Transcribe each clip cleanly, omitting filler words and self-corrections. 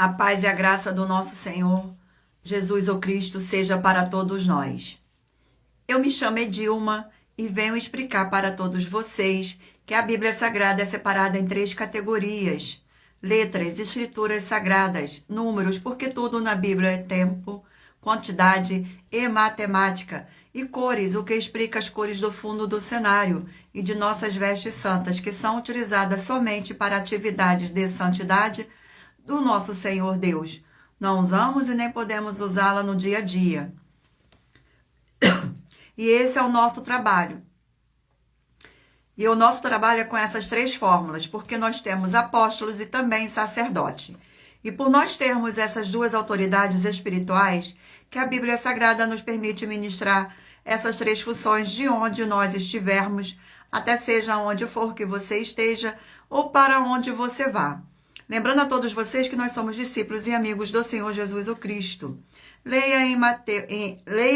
A paz e a graça do nosso Senhor Jesus o Cristo seja para todos nós. Eu me chamo Edilma e venho explicar para todos vocês que a Bíblia Sagrada é separada em 3 categorias: letras, escrituras sagradas, números, porque tudo na Bíblia é tempo, quantidade e matemática, e cores, o que explica as cores do fundo do cenário e de nossas vestes santas, que são utilizadas somente para atividades de santidade do nosso Senhor Deus. Não usamos e nem podemos usá-la no dia a dia. E esse é o nosso trabalho. E o nosso trabalho é com essas 3 fórmulas, porque nós temos apóstolos e também sacerdote. E por nós termos essas 2 autoridades espirituais, que a Bíblia Sagrada nos permite ministrar essas 3 funções de onde nós estivermos, até seja onde for que você esteja ou para onde você vá. Lembrando a todos vocês que nós somos discípulos e amigos do Senhor Jesus o Cristo. Leia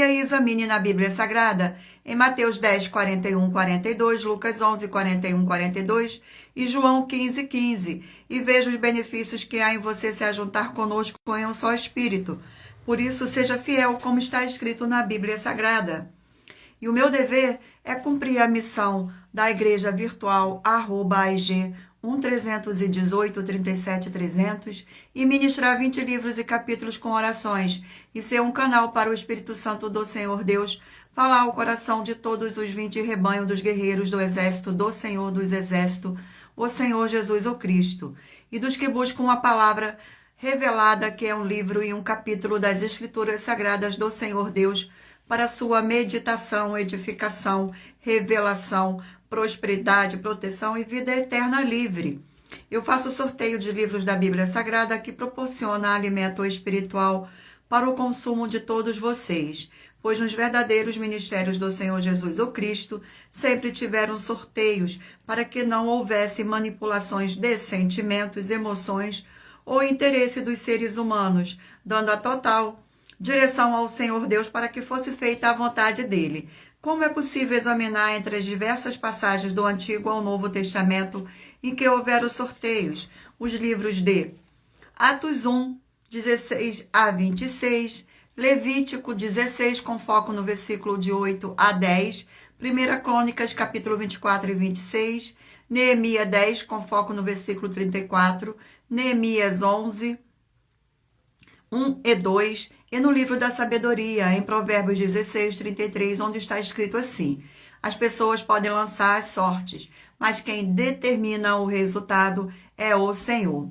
e examine na Bíblia Sagrada em Mateus 10, 41, 42, Lucas 11, 41, 42 e João 15, 15. E veja os benefícios que há em você se ajuntar conosco em um só Espírito. Por isso, seja fiel como está escrito na Bíblia Sagrada. E o meu dever é cumprir a missão da Igreja Virtual @AIG 1318 37 300 e ministrar 20 livros e capítulos com orações e ser um canal para o Espírito Santo do Senhor Deus falar ao coração de todos os 20 rebanhos dos guerreiros do exército do Senhor dos Exércitos, o Senhor Jesus o Cristo, e dos que buscam a palavra revelada, que é um livro e um capítulo das Escrituras Sagradas do Senhor Deus, para sua meditação, edificação, revelação, prosperidade, proteção e vida eterna livre. Eu faço sorteio de livros da Bíblia Sagrada que proporciona alimento espiritual para o consumo de todos vocês, pois nos verdadeiros ministérios do Senhor Jesus o Cristo sempre tiveram sorteios para que não houvesse manipulações de sentimentos, emoções ou interesse dos seres humanos, dando a total direção ao Senhor Deus para que fosse feita a vontade dele. Como é possível examinar entre as diversas passagens do Antigo ao Novo Testamento em que houveram sorteios? Os livros de Atos 1, 16 a 26, Levítico 16, com foco no versículo de 8 a 10, 1 Crônicas, capítulo 24 e 26, Neemias 10, com foco no versículo 34, Neemias 11, 1 e 2, e no livro da sabedoria, em Provérbios 16, 33, onde está escrito assim: as pessoas podem lançar as sortes, mas quem determina o resultado é o Senhor.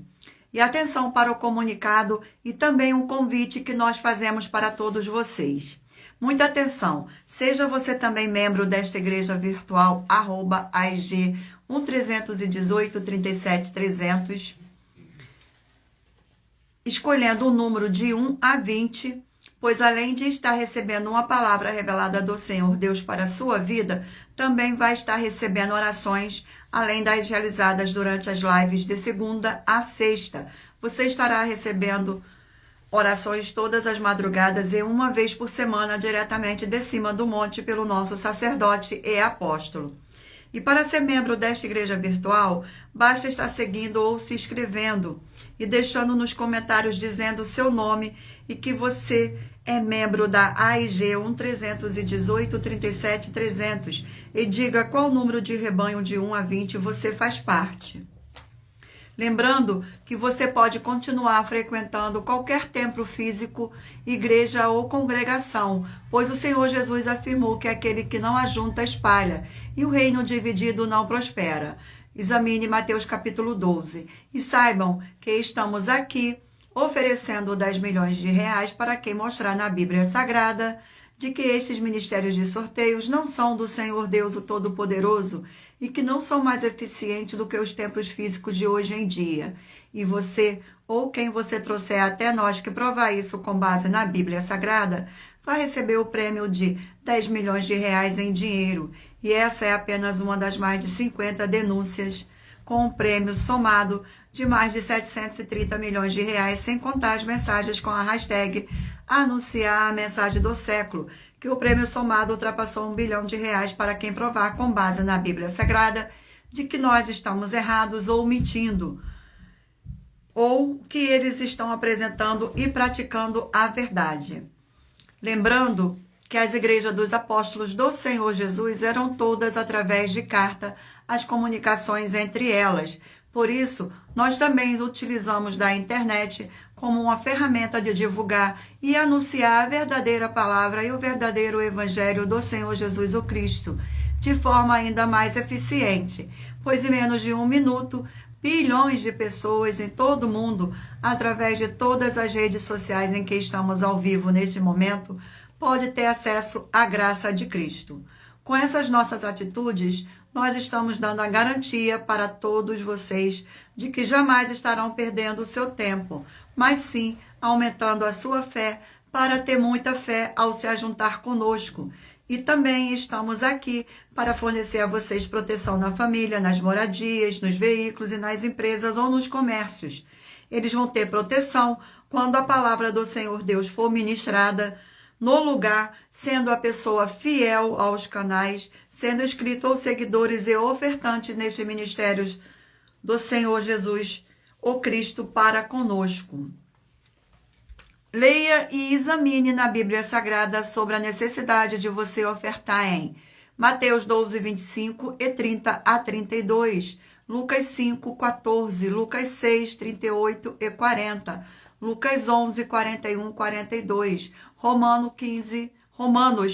E atenção para o comunicado e também um convite que nós fazemos para todos vocês. Muita atenção, seja você também membro desta igreja virtual, @AIG 1318 37 300, escolhendo o número de 1 a 20, pois além de estar recebendo uma palavra revelada do Senhor Deus para a sua vida, também vai estar recebendo orações, além das realizadas durante as lives de segunda a sexta. Você estará recebendo orações todas as madrugadas e uma vez por semana diretamente de cima do monte pelo nosso sacerdote e apóstolo. E para ser membro desta igreja virtual, basta estar seguindo ou se inscrevendo e deixando nos comentários dizendo o seu nome e que você é membro da AIG 1318 37 300 e diga qual número de rebanho de 1 a 20 você faz parte. Lembrando que você pode continuar frequentando qualquer templo físico, igreja ou congregação, pois o Senhor Jesus afirmou que aquele que não ajunta espalha, e o reino dividido não prospera. Examine Mateus capítulo 12 e saibam que estamos aqui oferecendo 10 milhões de reais para quem mostrar na Bíblia Sagrada de que estes ministérios de sorteios não são do Senhor Deus o Todo-Poderoso e que não são mais eficientes do que os templos físicos de hoje em dia. E você, ou quem você trouxer até nós que provar isso com base na Bíblia Sagrada, vai receber o prêmio de 10 milhões de reais em dinheiro. E essa é apenas uma das mais de 50 denúncias, com um prêmio somado de mais de 730 milhões de reais, sem contar as mensagens com a hashtag anunciar a mensagem do século, que o prêmio somado ultrapassou 1 bilhão de reais para quem provar com base na Bíblia Sagrada de que nós estamos errados ou mentindo. ou que eles estão apresentando e praticando a verdade. Lembrando que as igrejas dos apóstolos do Senhor Jesus eram todas através de carta, as comunicações entre elas. Por isso, nós também utilizamos da internet como uma ferramenta de divulgar e anunciar a verdadeira palavra e o verdadeiro evangelho do Senhor Jesus o Cristo, de forma ainda mais eficiente, pois em menos de 1 minuto, bilhões de pessoas em todo o mundo, através de todas as redes sociais em que estamos ao vivo neste momento, pode ter acesso à graça de Cristo. Com essas nossas atitudes, nós estamos dando a garantia para todos vocês de que jamais estarão perdendo o seu tempo, mas sim aumentando a sua fé para ter muita fé ao se ajuntar conosco. E também estamos aqui para fornecer a vocês proteção na família, nas moradias, nos veículos e nas empresas ou nos comércios. Eles vão ter proteção quando a palavra do Senhor Deus for ministrada no lugar, sendo a pessoa fiel aos canais, sendo inscrito ou seguidores e ofertantes nestes ministérios do Senhor Jesus, o Cristo, para conosco. Leia e examine na Bíblia Sagrada sobre a necessidade de você ofertar em Mateus 12, 25 e 30 a 32, Lucas 5, 14, Lucas 6, 38 e 40, Lucas 11, 41, 42, Romanos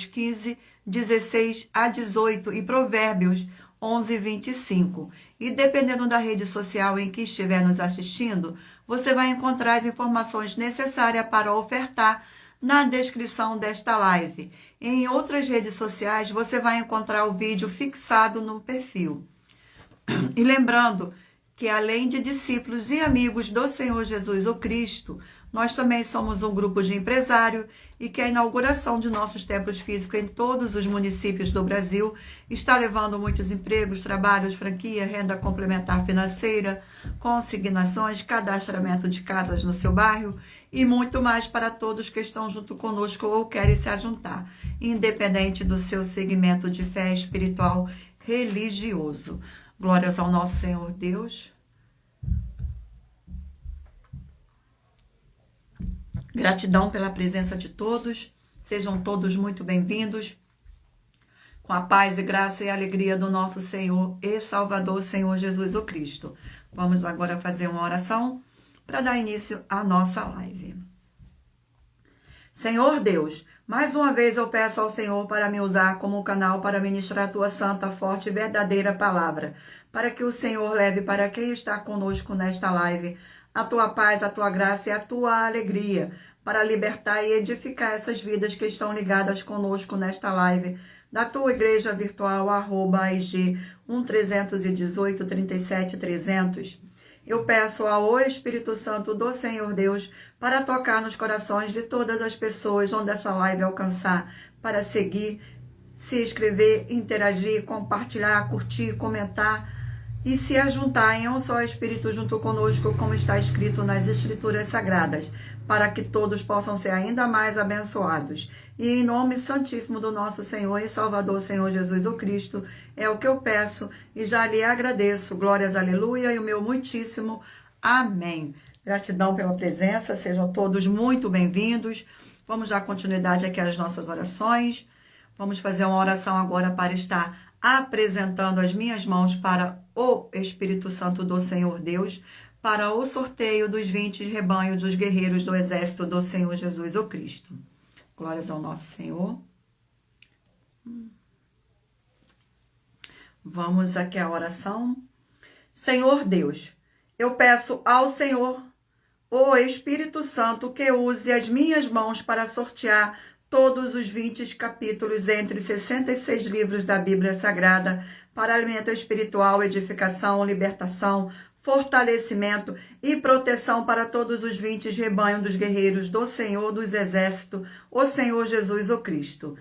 15, 16 a 18 e Provérbios 11, 25. E dependendo da rede social em que estiver nos assistindo, você vai encontrar as informações necessárias para ofertar na descrição desta live. Em outras redes sociais, você vai encontrar o vídeo fixado no perfil. E lembrando que, além de discípulos e amigos do Senhor Jesus o Cristo, nós também somos um grupo de empresários e que a inauguração de nossos templos físicos em todos os municípios do Brasil está levando muitos empregos, trabalhos, franquia, renda complementar financeira, consignações, cadastramento de casas no seu bairro e muito mais para todos que estão junto conosco ou querem se ajuntar, independente do seu segmento de fé espiritual religioso. Glórias ao nosso Senhor Deus. Gratidão pela presença de todos. Sejam todos muito bem-vindos. Com a paz e graça e alegria do nosso Senhor e Salvador, Senhor Jesus o Cristo. Vamos agora fazer uma oração para dar início à nossa live. Senhor Deus, mais uma vez eu peço ao Senhor para me usar como canal para ministrar a tua santa, forte e verdadeira palavra, para que o Senhor leve para quem está conosco nesta live a tua paz, a tua graça e a tua alegria, para libertar e edificar essas vidas que estão ligadas conosco nesta live, da tua igreja virtual, @IG 1318 37 300. Eu peço ao Espírito Santo do Senhor Deus para tocar nos corações de todas as pessoas onde essa live alcançar, para seguir, se inscrever, interagir, compartilhar, curtir, comentar e se ajuntar em um só Espírito junto conosco, como está escrito nas Escrituras Sagradas, para que todos possam ser ainda mais abençoados. E em nome santíssimo do nosso Senhor e Salvador, Senhor Jesus o Cristo, é o que eu peço e já lhe agradeço. Glórias, aleluia, e o meu muitíssimo amém. Gratidão pela presença, sejam todos muito bem-vindos. Vamos dar continuidade aqui às nossas orações. Vamos fazer uma oração agora para estar apresentando as minhas mãos para o Espírito Santo do Senhor Deus, para o sorteio dos 20 rebanhos dos guerreiros do exército do Senhor Jesus o Cristo. Glórias ao nosso Senhor. Vamos aqui à oração. Senhor Deus, eu peço ao Senhor, o Espírito Santo, que use as minhas mãos para sortear todos os 20 capítulos entre os 66 livros da Bíblia Sagrada, para alimento espiritual, edificação, libertação, fortalecimento e proteção para todos os 20 rebanhos dos guerreiros do Senhor dos Exércitos, o Senhor Jesus o Cristo.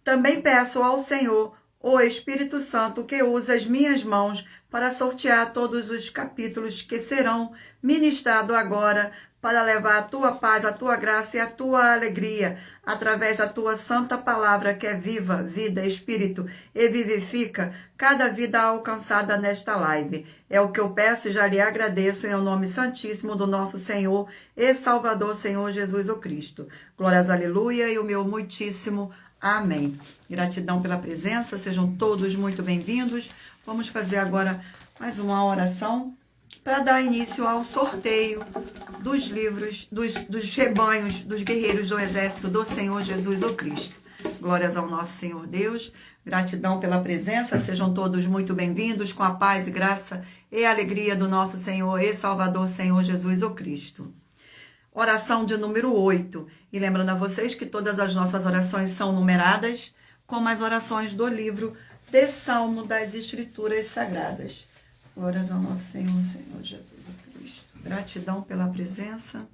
Também peço ao Senhor, o Espírito Santo, que use as minhas mãos para sortear todos os capítulos que serão ministrados agora, para levar a tua paz, a tua graça e a tua alegria, através da tua santa palavra, que é viva, vida, espírito, e vivifica cada vida alcançada nesta live. É o que eu peço e já lhe agradeço em nome santíssimo do nosso Senhor e Salvador, Senhor Jesus o Cristo. Glórias, aleluia, e o meu muitíssimo amém. Gratidão pela presença, sejam todos muito bem-vindos. Vamos fazer agora mais uma oração para dar início ao sorteio dos livros, dos rebanhos, dos guerreiros do exército do Senhor Jesus o Cristo. Glórias ao nosso Senhor Deus, gratidão pela presença, sejam todos muito bem-vindos, com a paz e graça e alegria do nosso Senhor e Salvador, Senhor Jesus o Cristo. Oração de número 8, e lembrando a vocês que todas as nossas orações são numeradas, como as orações do livro de Salmo das Escrituras Sagradas. Glórias ao nosso Senhor, Senhor Jesus Cristo. Gratidão pela presença.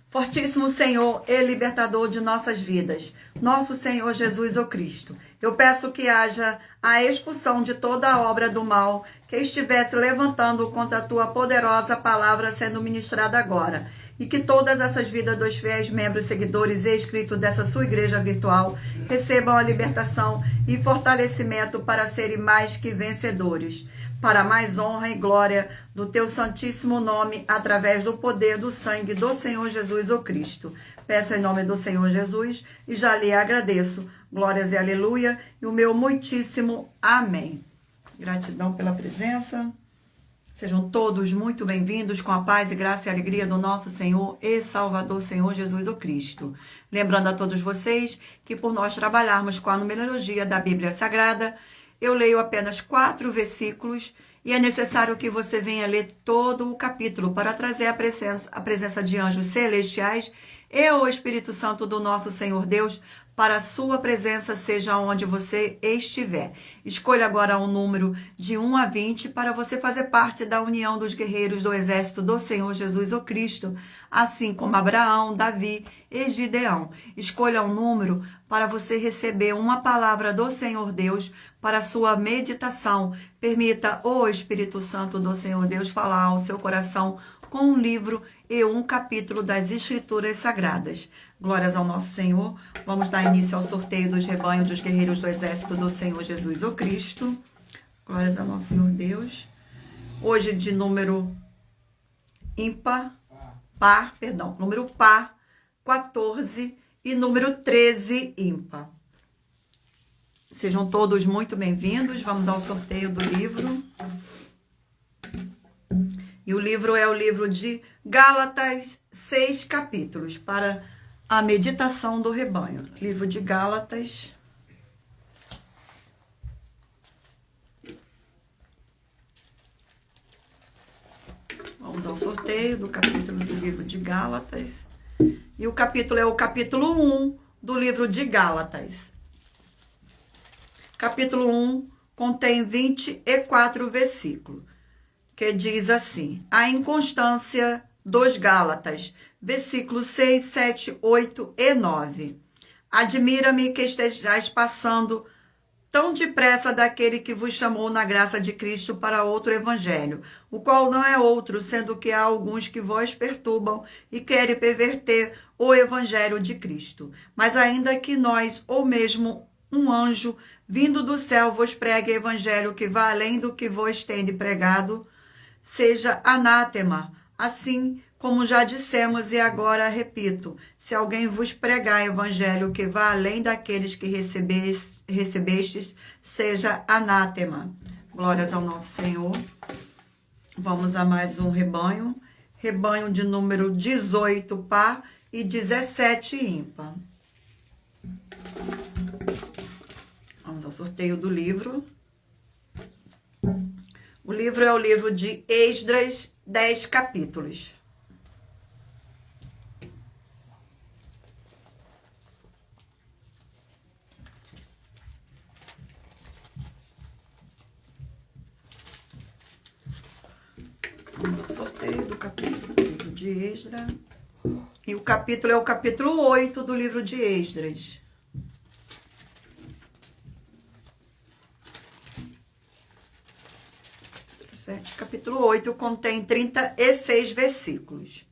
Fortíssimo Senhor e libertador de nossas vidas, nosso Senhor Jesus o Cristo, eu peço que haja a expulsão de toda a obra do mal que estivesse levantando contra a tua poderosa palavra sendo ministrada agora, e que todas essas vidas dos fiéis membros, seguidores e inscritos dessa sua igreja virtual recebam a libertação e fortalecimento para serem mais que vencedores, para mais honra e glória do teu santíssimo nome, através do poder do sangue do Senhor Jesus o Cristo. Peço em nome do Senhor Jesus e já lhe agradeço. Glórias e aleluia, e o meu muitíssimo amém. Gratidão pela presença. Sejam todos muito bem-vindos com a paz e graça e alegria do nosso Senhor e Salvador, Senhor Jesus o Cristo. Lembrando a todos vocês que por nós trabalharmos com a numerologia da Bíblia Sagrada, eu leio apenas 4 versículos e é necessário que você venha ler todo o capítulo para trazer a presença de anjos celestiais e o Espírito Santo do nosso Senhor Deus para a sua presença, seja onde você estiver. Escolha agora um número de 1 a 20 para você fazer parte da união dos guerreiros do exército do Senhor Jesus o Cristo, assim como Abraão, Davi e Gideão. Escolha um número para você receber uma palavra do Senhor Deus para a sua meditação. Permita o Espírito Santo do Senhor Deus falar ao seu coração com um livro e um capítulo das Escrituras Sagradas. Glórias ao nosso Senhor. Vamos dar início ao sorteio dos rebanhos dos guerreiros do exército do Senhor Jesus o Cristo. Glórias ao nosso Senhor Deus. Hoje de número número par, 14 e número 13 ímpar. Sejam todos muito bem-vindos. Vamos ao sorteio do livro. E o livro é o livro de Gálatas, 6 capítulos, para a meditação do rebanho. Livro de Gálatas. Vamos ao sorteio do capítulo do livro de Gálatas. E o capítulo é o capítulo 1 do livro de Gálatas. Capítulo 1 contém 24 versículos, que diz assim: a inconstância dos Gálatas, versículos 6, 7, 8 e 9. Admira-me que estejais passando tão depressa daquele que vos chamou na graça de Cristo para outro evangelho, o qual não é outro, sendo que há alguns que vos perturbam e querem perverter o evangelho de Cristo. Mas ainda que nós, ou mesmo um anjo, vindo do céu, vos pregue evangelho que vá além do que vos tende pregado, seja anátema. Assim como já dissemos e agora repito, se alguém vos pregar evangelho que vá além daqueles que recebestes, seja anátema. Glórias ao nosso Senhor. Vamos a mais um rebanho. Rebanho de número 18 par e 17 ímpar. Vamos ao sorteio do livro. O livro é o livro de Esdras, 10 capítulos. Vamos ao sorteio do capítulo do livro de Esdras. E o capítulo é o capítulo 8 do livro de Esdras. capítulo 8, contém 36 versículos.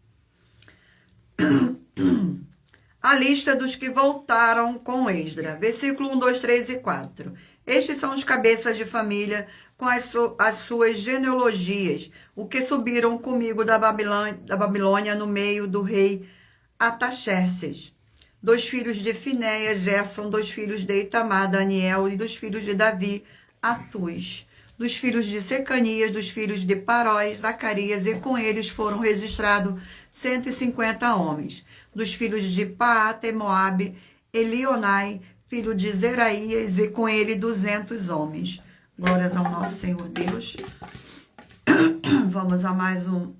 A lista dos que voltaram com Esdra, versículo 1, 2, 3 e 4. Estes são os cabeças de família com as suas genealogias, o que subiram comigo da Babilônia no meio do rei Ataxerxes. Dos filhos de Finéias, Gerson, dos filhos de Itamar, Daniel, e dos filhos de Davi, Atuz. Dos filhos de Secanias, dos filhos de Paróis, Zacarias, e com eles foram registrados 150 homens. Dos filhos de Paate, Moabe, Elionai, filho de Zeraías, e com ele 200 homens. Glórias ao nosso Senhor Deus. Vamos a mais um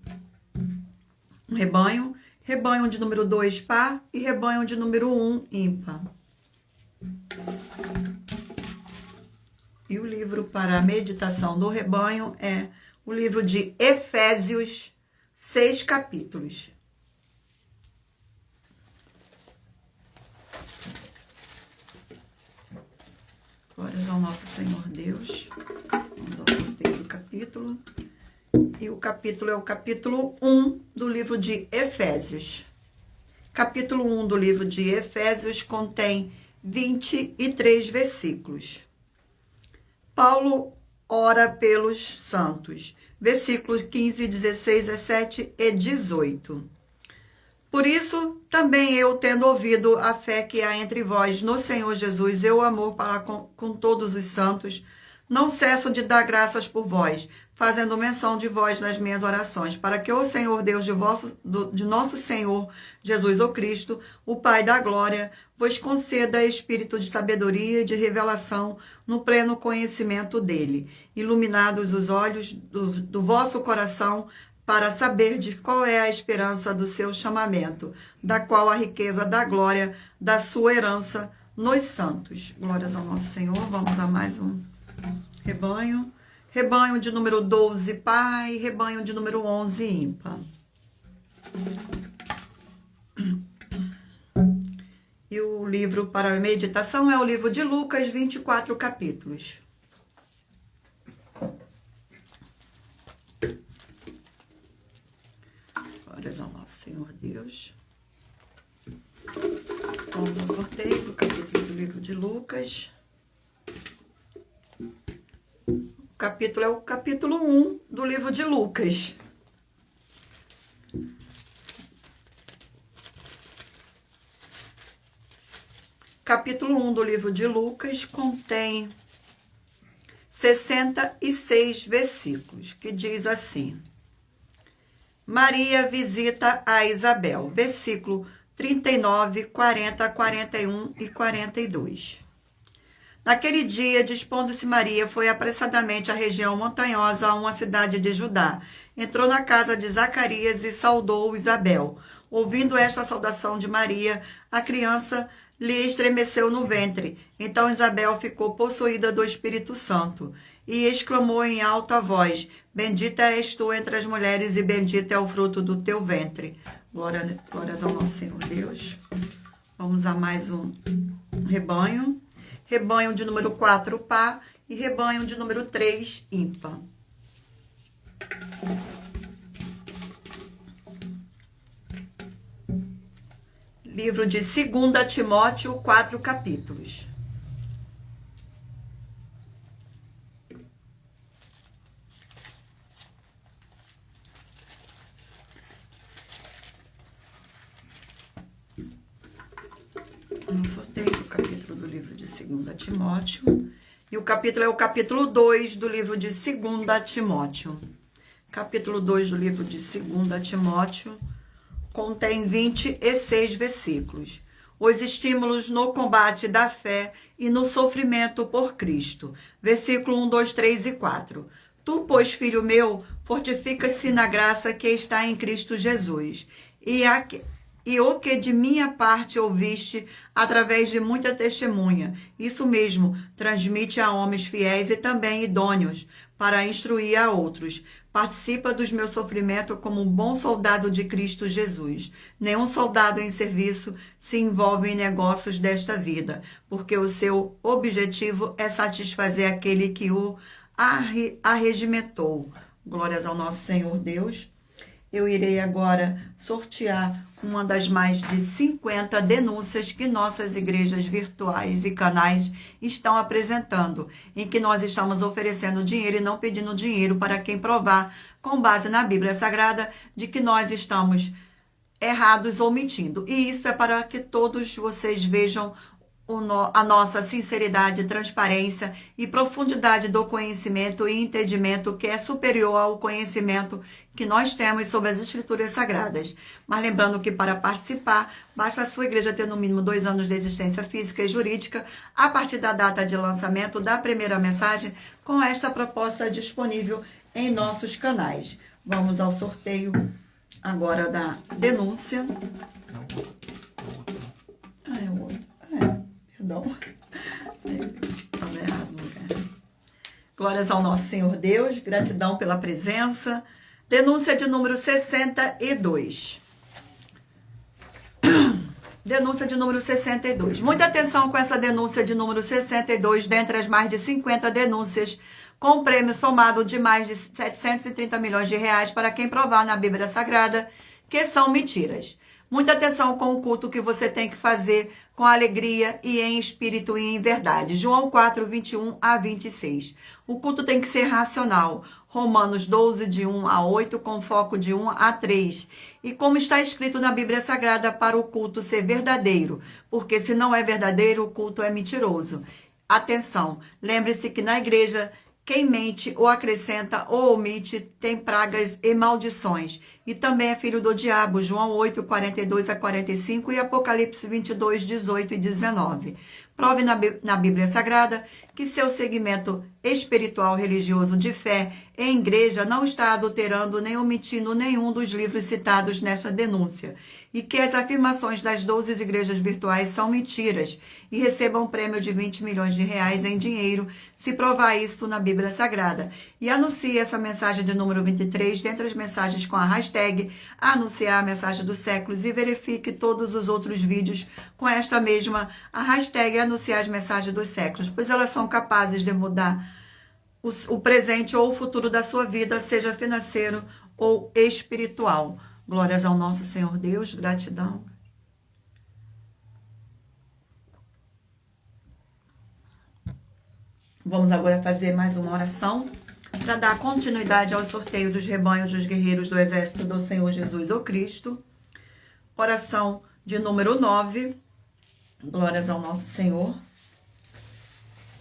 rebanho. Rebanho de número 2, par, e rebanho de número 1, ímpar. E o livro para a meditação do rebanho é o livro de Efésios, 6 capítulos. Glórias ao nosso Senhor Deus. Vamos ao sorteio do capítulo. E o capítulo é o capítulo 1 do livro de Efésios. Capítulo 1 do livro de Efésios contém 23 versículos. Paulo ora pelos santos. Versículos 15, 16, 17 e 18. Por isso, também eu, tendo ouvido a fé que há entre vós no Senhor Jesus e o amor para com todos os santos, não cesso de dar graças por vós, fazendo menção de vós nas minhas orações, para que o Senhor Deus de nosso Senhor Jesus o Cristo, o Pai da glória, vos conceda espírito de sabedoria e de revelação no pleno conhecimento dele, iluminados os olhos do vosso coração, para saber de qual é a esperança do seu chamamento, da qual a riqueza da glória da sua herança nos santos. Glórias ao nosso Senhor. Vamos a mais um rebanho. Rebanho de número 12, par, e rebanho de número 11, ímpar. E o livro para a meditação é o livro de Lucas, 24 capítulos. Glórias ao nosso Senhor Deus. Vamos ao sorteio do capítulo do livro de Lucas. O capítulo é o capítulo 1 do livro de Lucas. Capítulo 1 do livro de Lucas contém 66 versículos, que diz assim: Maria visita a Isabel, versículo 39, 40, 41 e 42. Naquele dia, dispondo-se Maria, foi apressadamente à região montanhosa, a uma cidade de Judá. Entrou na casa de Zacarias e saudou Isabel. Ouvindo esta saudação de Maria, a criança lhe estremeceu no ventre. Então Isabel ficou possuída do Espírito Santo e exclamou em alta voz: Bendita és tu entre as mulheres e bendito é o fruto do teu ventre. Glórias ao nosso Senhor Deus. Vamos a mais um rebanho. Rebanho de número 4, par, e rebanho de número 3, ímpar. Livro de 2 Timóteo, 4 capítulos. No sorteio do capítulo do livro de 2 Timóteo. E o capítulo é o capítulo 2 do livro de 2 Timóteo. Capítulo 2 do livro de 2 Timóteo contém 26 versículos. Os estímulos no combate da fé e no sofrimento por Cristo. Versículo 1, 2, 3 e 4. Tu, pois, filho meu, fortifica-se na graça que está em Cristo Jesus. E o que de minha parte ouviste através de muita testemunha, isso mesmo, transmite a homens fiéis e também idôneos, para instruir a outros. Participa dos meus sofrimentos como um bom soldado de Cristo Jesus. Nenhum soldado em serviço se envolve em negócios desta vida, porque o seu objetivo é satisfazer aquele que o arregimentou. Glórias ao nosso Senhor Deus. Eu irei agora sortear uma das mais de 50 denúncias que nossas igrejas virtuais e canais estão apresentando, em que nós estamos oferecendo dinheiro e não pedindo dinheiro para quem provar, com base na Bíblia Sagrada, de que nós estamos errados ou mentindo. E isso é para que todos vocês vejam a nossa sinceridade, transparência e profundidade do conhecimento e entendimento que é superior ao conhecimento que nós temos sobre as Escrituras Sagradas. Mas lembrando que para participar, basta a sua igreja ter no mínimo 2 anos de existência física e jurídica a partir da data de lançamento da primeira mensagem com esta proposta disponível em nossos canais. Vamos ao sorteio agora da denúncia. Perdão. Glórias ao nosso Senhor Deus, gratidão pela presença. Denúncia de número 62. Denúncia de número 62. Muita atenção com essa denúncia de número 62, dentre as mais de 50 denúncias, com prêmio somado de mais de 730 milhões de reais para quem provar na Bíblia Sagrada que são mentiras. Muita atenção com o culto que você tem que fazer com alegria e em espírito e em verdade. João 4, 21 a 26. O culto tem que ser racional. Romanos 12, de 1 a 8, com foco de 1 a 3. E como está escrito na Bíblia Sagrada, para o culto ser verdadeiro, porque se não é verdadeiro, o culto é mentiroso. Atenção, lembre-se que na igreja, quem mente ou acrescenta ou omite tem pragas e maldições. E também é filho do diabo, João 8, 42 a 45 e Apocalipse 22, 18 e 19. Prove na Bíblia Sagrada que seu segmento espiritual religioso de fé em igreja não está adulterando nem omitindo nenhum dos livros citados nessa denúncia. E que as afirmações das 12 igrejas virtuais são mentiras e recebam um prêmio de 20 milhões de reais em dinheiro se provar isso na Bíblia Sagrada. E anuncie essa mensagem de número 23 dentre as mensagens com a hashtag anunciar a mensagem dos séculos e verifique todos os outros vídeos com esta mesma a hashtag anunciar as mensagens dos séculos, pois elas são capazes de mudar o presente ou o futuro da sua vida, seja financeiro ou espiritual. Glórias ao nosso Senhor Deus, gratidão. Vamos agora fazer mais uma oração para dar continuidade ao sorteio dos rebanhos dos guerreiros do exército do Senhor Jesus o Cristo. Oração de número 9. Glórias ao nosso Senhor.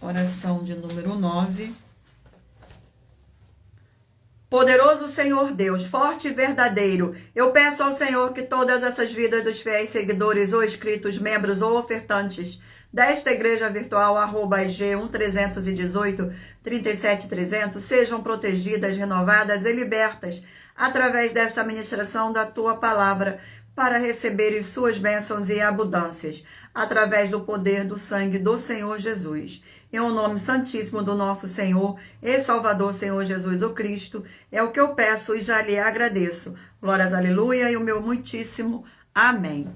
Oração de número 9. Poderoso Senhor Deus, forte e verdadeiro, eu peço ao Senhor que todas essas vidas dos fiéis seguidores ou inscritos, membros ou ofertantes desta igreja virtual, @IG1318 37300, sejam protegidas, renovadas e libertas através desta ministração da Tua Palavra, para receberem suas bênçãos e abundâncias, através do poder do sangue do Senhor Jesus. Em o nome santíssimo do nosso Senhor e Salvador, Senhor Jesus o Cristo, é o que eu peço e já lhe agradeço. Glórias, aleluia, e o meu muitíssimo amém.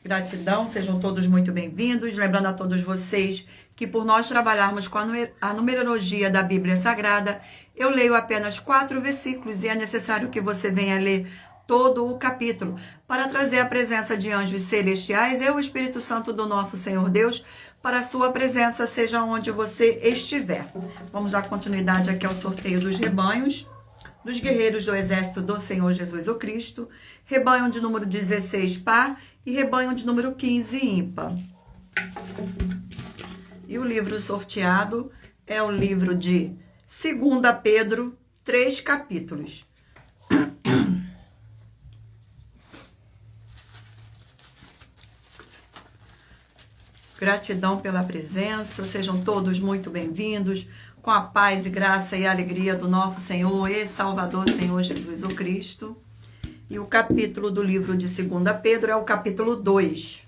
Gratidão, sejam todos muito bem-vindos. Lembrando a todos vocês que por nós trabalharmos com a numerologia da Bíblia Sagrada, eu leio apenas 4 versículos e é necessário que você venha ler todo o capítulo, para trazer a presença de anjos celestiais e o Espírito Santo do nosso Senhor Deus, para a sua presença, seja onde você estiver. Vamos dar continuidade aqui ao sorteio dos rebanhos, dos guerreiros do exército do Senhor Jesus o Cristo, rebanho de número 16 par e rebanho de número 15 ímpar. E o livro sorteado é o livro de 2 Pedro, 3 capítulos. Gratidão pela presença, sejam todos muito bem-vindos, com a paz e graça e alegria do nosso Senhor e Salvador, Senhor Jesus o Cristo. E o capítulo do livro de 2 Pedro é o capítulo 2.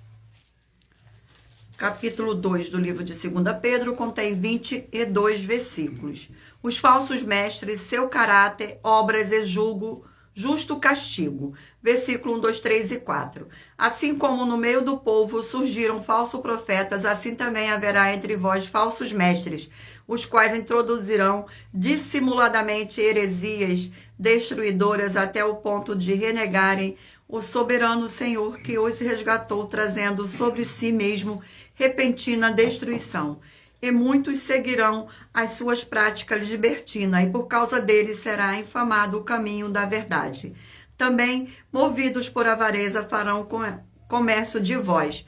Capítulo 2 do livro de 2 Pedro contém 22 versículos. Os falsos mestres, seu caráter, obras e julgo, justo castigo. Versículo 1, 2, 3 e 4. Assim como no meio do povo surgiram falsos profetas, assim também haverá entre vós falsos mestres, os quais introduzirão dissimuladamente heresias destruidoras até o ponto de renegarem o soberano Senhor que os resgatou, trazendo sobre si mesmo repentina destruição. E muitos seguirão as suas práticas libertinas, e por causa deles será infamado o caminho da verdade. Também, movidos por avareza, farão comércio de vós,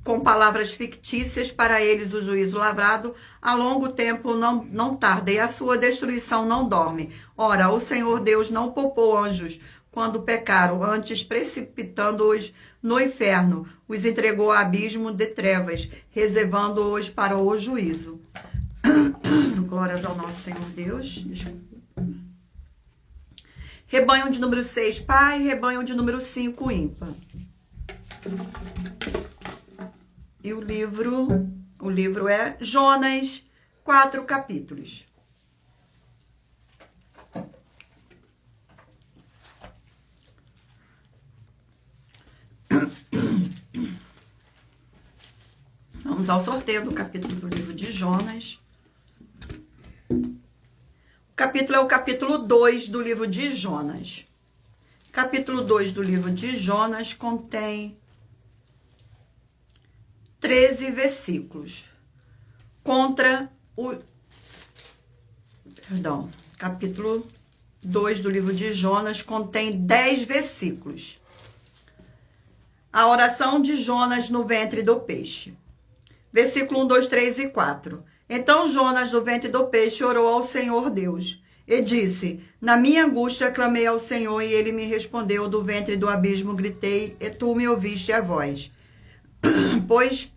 com palavras fictícias, para eles o juízo lavrado a longo tempo não tarda, e a sua destruição não dorme. Ora, o Senhor Deus não poupou anjos quando pecaram, antes precipitando-os no inferno, os entregou a abismo de trevas, reservando-os para o juízo. Glórias ao nosso Senhor Deus. Rebanho de número 6, pai. Rebanho de número 5, ímpar. E o livro é Jonas, 4 capítulos. Vamos ao sorteio do capítulo do livro de Jonas. O capítulo é o capítulo 2 do livro de Jonas. Capítulo 2 do livro de Jonas contém 13 versículos. Capítulo 2 do livro de Jonas contém 10 versículos. A oração de Jonas no ventre do peixe. Versículo 1, 2, 3 e 4. Então Jonas, do ventre do peixe, orou ao Senhor Deus e disse: na minha angústia clamei ao Senhor, e ele me respondeu. Do ventre do abismo gritei, e tu me ouviste a voz. Pois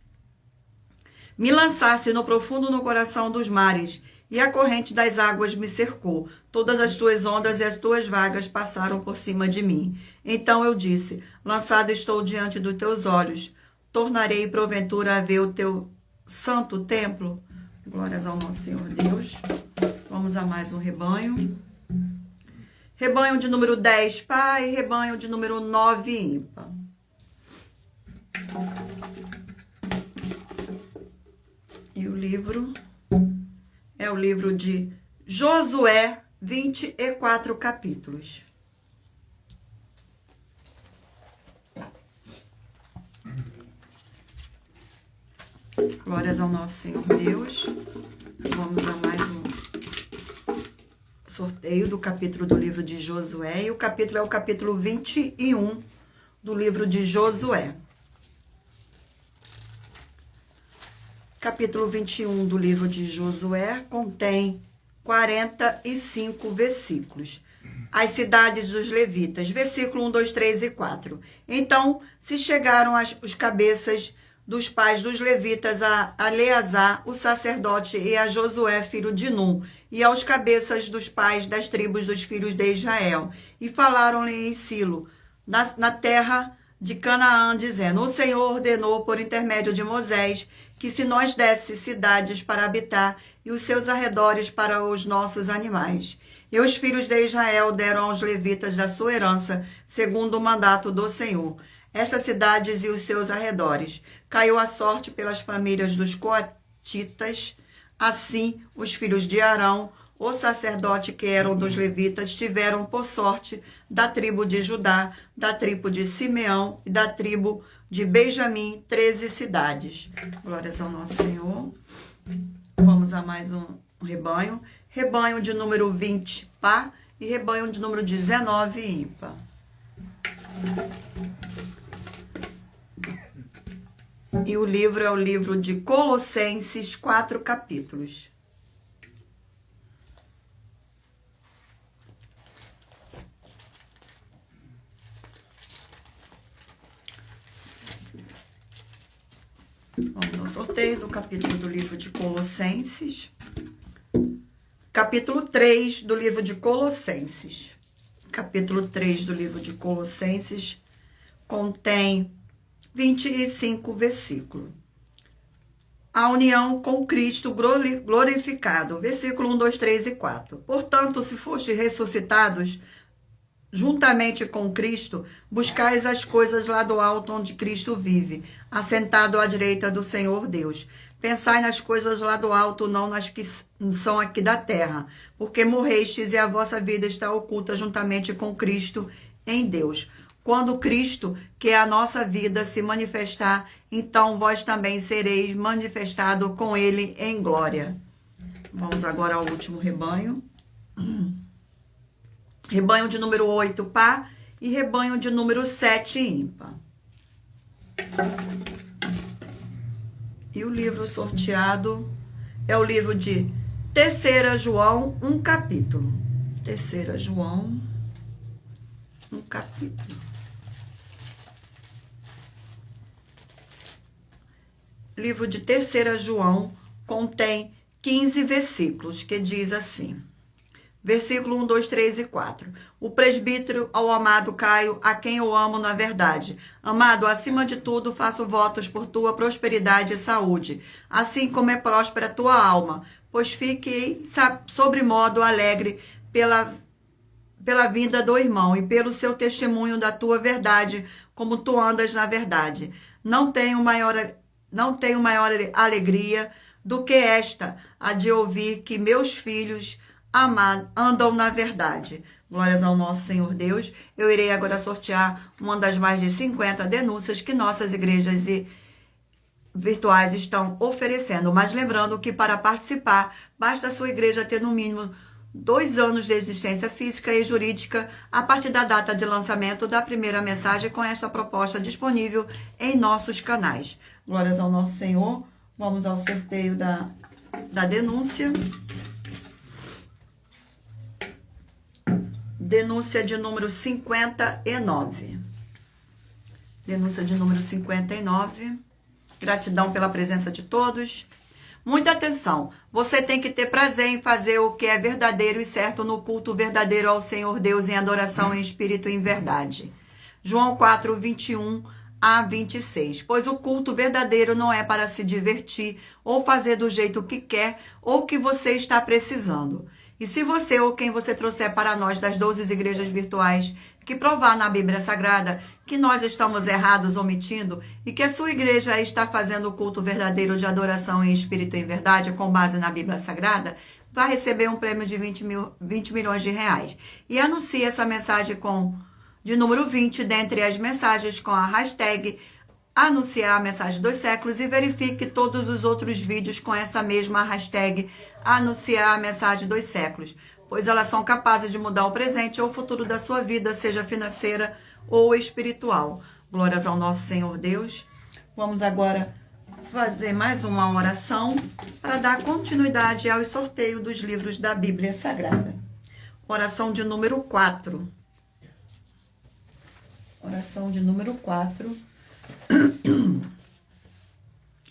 me lançaste no profundo no coração dos mares, e a corrente das águas me cercou. Todas as tuas ondas e as tuas vagas passaram por cima de mim. Então eu disse: lançado estou diante dos teus olhos. Tornarei porventura a ver o teu santo templo. Glórias ao nosso Senhor Deus. Vamos a mais um rebanho. Rebanho de número 10, pai. Rebanho de número 9, ímpar. E o livro é o livro de Josué, 24 capítulos. Glórias ao nosso Senhor Deus. Vamos a mais um sorteio do capítulo do livro de Josué. E o capítulo é o capítulo 21 do livro de Josué. Capítulo 21 do livro de Josué contém 45 versículos. As cidades dos levitas, versículo 1, 2, 3 e 4. Então se chegaram os cabeças dos pais dos levitas a Eleazar, o sacerdote, e a Josué, filho de Num, e aos cabeças dos pais das tribos dos filhos de Israel, e falaram-lhe em Silo, na terra de Canaã, dizendo: o Senhor ordenou por intermédio de Moisés que se nós desse cidades para habitar e os seus arredores para os nossos animais. E os filhos de Israel deram aos levitas da sua herança, segundo o mandato do Senhor, estas cidades e os seus arredores. Caiu a sorte pelas famílias dos coatitas. Assim, os filhos de Arão, o sacerdote, que eram dos levitas, tiveram por sorte da tribo de Judá, da tribo de Simeão e da tribo de Benjamim, 13 cidades. Glórias ao nosso Senhor. Vamos a mais um rebanho. Rebanho de número 20, pá, e rebanho de número 19, ímpar. E o livro é o livro de Colossenses, 4 capítulos. Vamos ao sorteio do capítulo do livro de Colossenses. Capítulo 3 do livro de Colossenses. Capítulo 3 do livro de Colossenses contém 25 versículos. A união com Cristo glorificado. Versículo 1, 2, 3 e 4. Portanto, se fostes ressuscitados juntamente com Cristo, buscais as coisas lá do alto onde Cristo vive, assentado à direita do Senhor Deus. Pensai nas coisas lá do alto, não nas que são aqui da terra, porque morrestes e a vossa vida está oculta juntamente com Cristo em Deus. Quando Cristo, que é a nossa vida, se manifestar, então vós também sereis manifestado com ele em glória. Vamos agora ao último rebanho. Rebanho de número 8, par, e rebanho de número 7, ímpar. E o livro sorteado é o livro de 3 João, um capítulo. 3 João, um capítulo. Livro de 3 João contém 15 versículos, que diz assim. Versículo 1, 2, 3 e 4. O presbítero ao amado Caio, a quem eu amo na verdade. Amado, acima de tudo, faço votos por tua prosperidade e saúde, assim como é próspera a tua alma, pois fiquei sobremodo alegre pela vinda do irmão e pelo seu testemunho da tua verdade, como tu andas na verdade. Não tenho maior alegria do que esta, a de ouvir que meus filhos andam na verdade. Glórias ao nosso Senhor Deus. Eu irei agora sortear uma das mais de 50 denúncias que nossas igrejas virtuais estão oferecendo. Mas lembrando que para participar, basta a sua igreja ter no mínimo 2 anos de existência física e jurídica a partir da data de lançamento da primeira mensagem com esta proposta disponível em nossos canais. Glórias ao nosso Senhor. Vamos ao sorteio da denúncia. Denúncia de número 59. Denúncia de número 59. Gratidão pela presença de todos. Muita atenção. Você tem que ter prazer em fazer o que é verdadeiro e certo no culto verdadeiro ao Senhor Deus em adoração em espírito e em verdade. João 4, 21 a 26. Pois o culto verdadeiro não é para se divertir ou fazer do jeito que quer ou que você está precisando. E se você ou quem você trouxer para nós das 12 igrejas virtuais que provar na Bíblia Sagrada que nós estamos errados ou mentindo e que a sua igreja está fazendo o culto verdadeiro de adoração em espírito e em verdade com base na Bíblia Sagrada, vai receber um prêmio de 20 milhões de reais. E anuncie essa mensagem de número 20 dentre as mensagens com a hashtag anunciar a mensagem dos séculos e verifique todos os outros vídeos com essa mesma hashtag anunciar a mensagem dos séculos, pois elas são capazes de mudar o presente ou o futuro da sua vida, seja financeira ou espiritual. Glórias ao nosso Senhor Deus. Vamos agora fazer mais uma oração para dar continuidade ao sorteio dos livros da Bíblia Sagrada. Oração de número 4. Oração de número 4.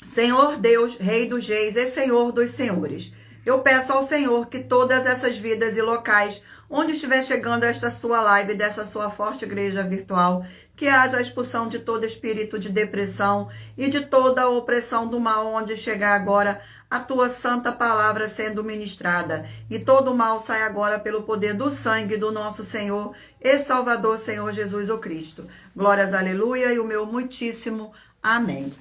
Senhor Deus, Rei dos Reis e Senhor dos Senhores, eu peço ao Senhor que todas essas vidas e locais onde estiver chegando esta sua live, desta sua forte igreja virtual, que haja a expulsão de todo espírito de depressão e de toda a opressão do mal, onde chegar agora a tua santa palavra sendo ministrada. E todo o mal sai agora pelo poder do sangue do nosso Senhor e Salvador, Senhor Jesus o Cristo. Glórias, aleluia, e o meu muitíssimo amém.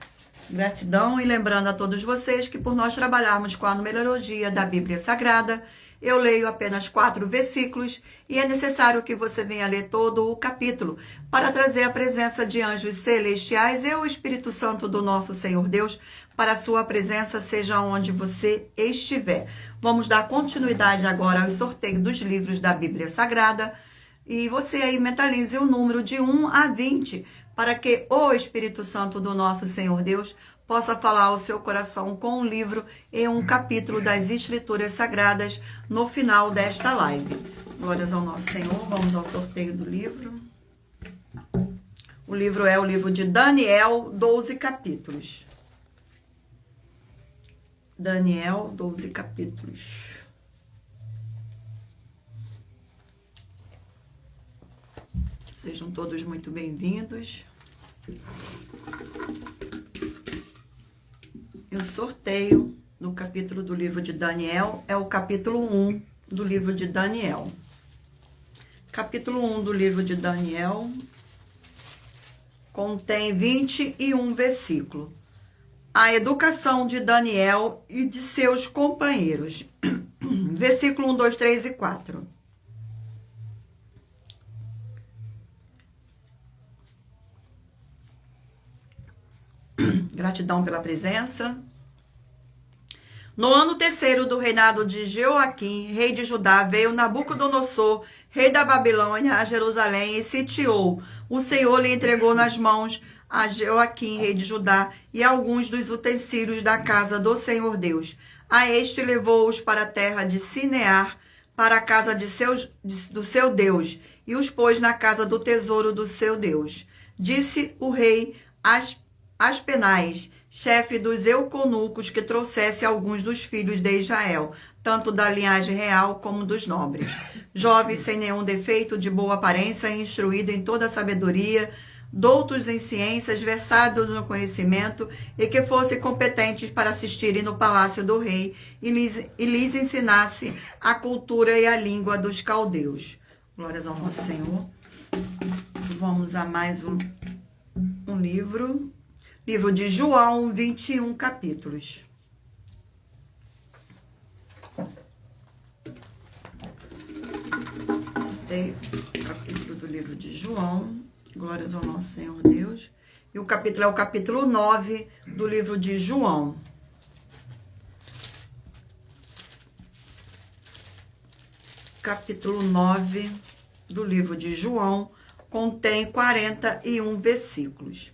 Gratidão, e lembrando a todos vocês que por nós trabalharmos com a numerologia da Bíblia Sagrada, eu leio apenas 4 versículos e é necessário que você venha ler todo o capítulo para trazer a presença de anjos celestiais e o Espírito Santo do nosso Senhor Deus para a sua presença, seja onde você estiver. Vamos dar continuidade agora ao sorteio dos livros da Bíblia Sagrada e você aí mentalize o número de 1 a 20 para que o Espírito Santo do nosso Senhor Deus possa falar ao seu coração com um livro e um capítulo das Escrituras Sagradas no final desta live. Glórias ao nosso Senhor. Vamos ao sorteio do livro. O livro é o livro de Daniel, 12 capítulos. Daniel, 12 capítulos. Sejam todos muito bem-vindos. O sorteio do capítulo do livro de Daniel é o capítulo 1 do livro de Daniel. Capítulo 1 do livro de Daniel contém 21 versículos. a educação de Daniel e de seus companheiros. Versículo 1, 2, 3 e 4. Gratidão pela presença. No ano terceiro do reinado de Jeoaquim, rei de Judá, veio Nabucodonosor, rei da Babilônia, a Jerusalém e sitiou. O Senhor lhe entregou nas mãos a Jeoaquim, rei de Judá, e alguns dos utensílios da casa do Senhor Deus. A este levou-os para a terra de Sinear, para a casa do seu Deus, e os pôs na casa do tesouro do seu Deus. Disse o rei Aspenaz, chefe dos euconucos, que trouxesse alguns dos filhos de Israel, tanto da linhagem real como dos nobres. Jovens sem nenhum defeito, de boa aparência, instruídos em toda a sabedoria, doutos em ciências, versados no conhecimento, e que fossem competentes para assistirem no palácio do rei, e lhes ensinasse a cultura e a língua dos caldeus. Glórias ao nosso Senhor. Vamos a mais um livro. Livro de João, 21 capítulos. Citei o capítulo do livro de João. Glórias ao nosso Senhor Deus. E o capítulo é o capítulo 9 do livro de João. Capítulo 9 do livro de João contém 41 versículos.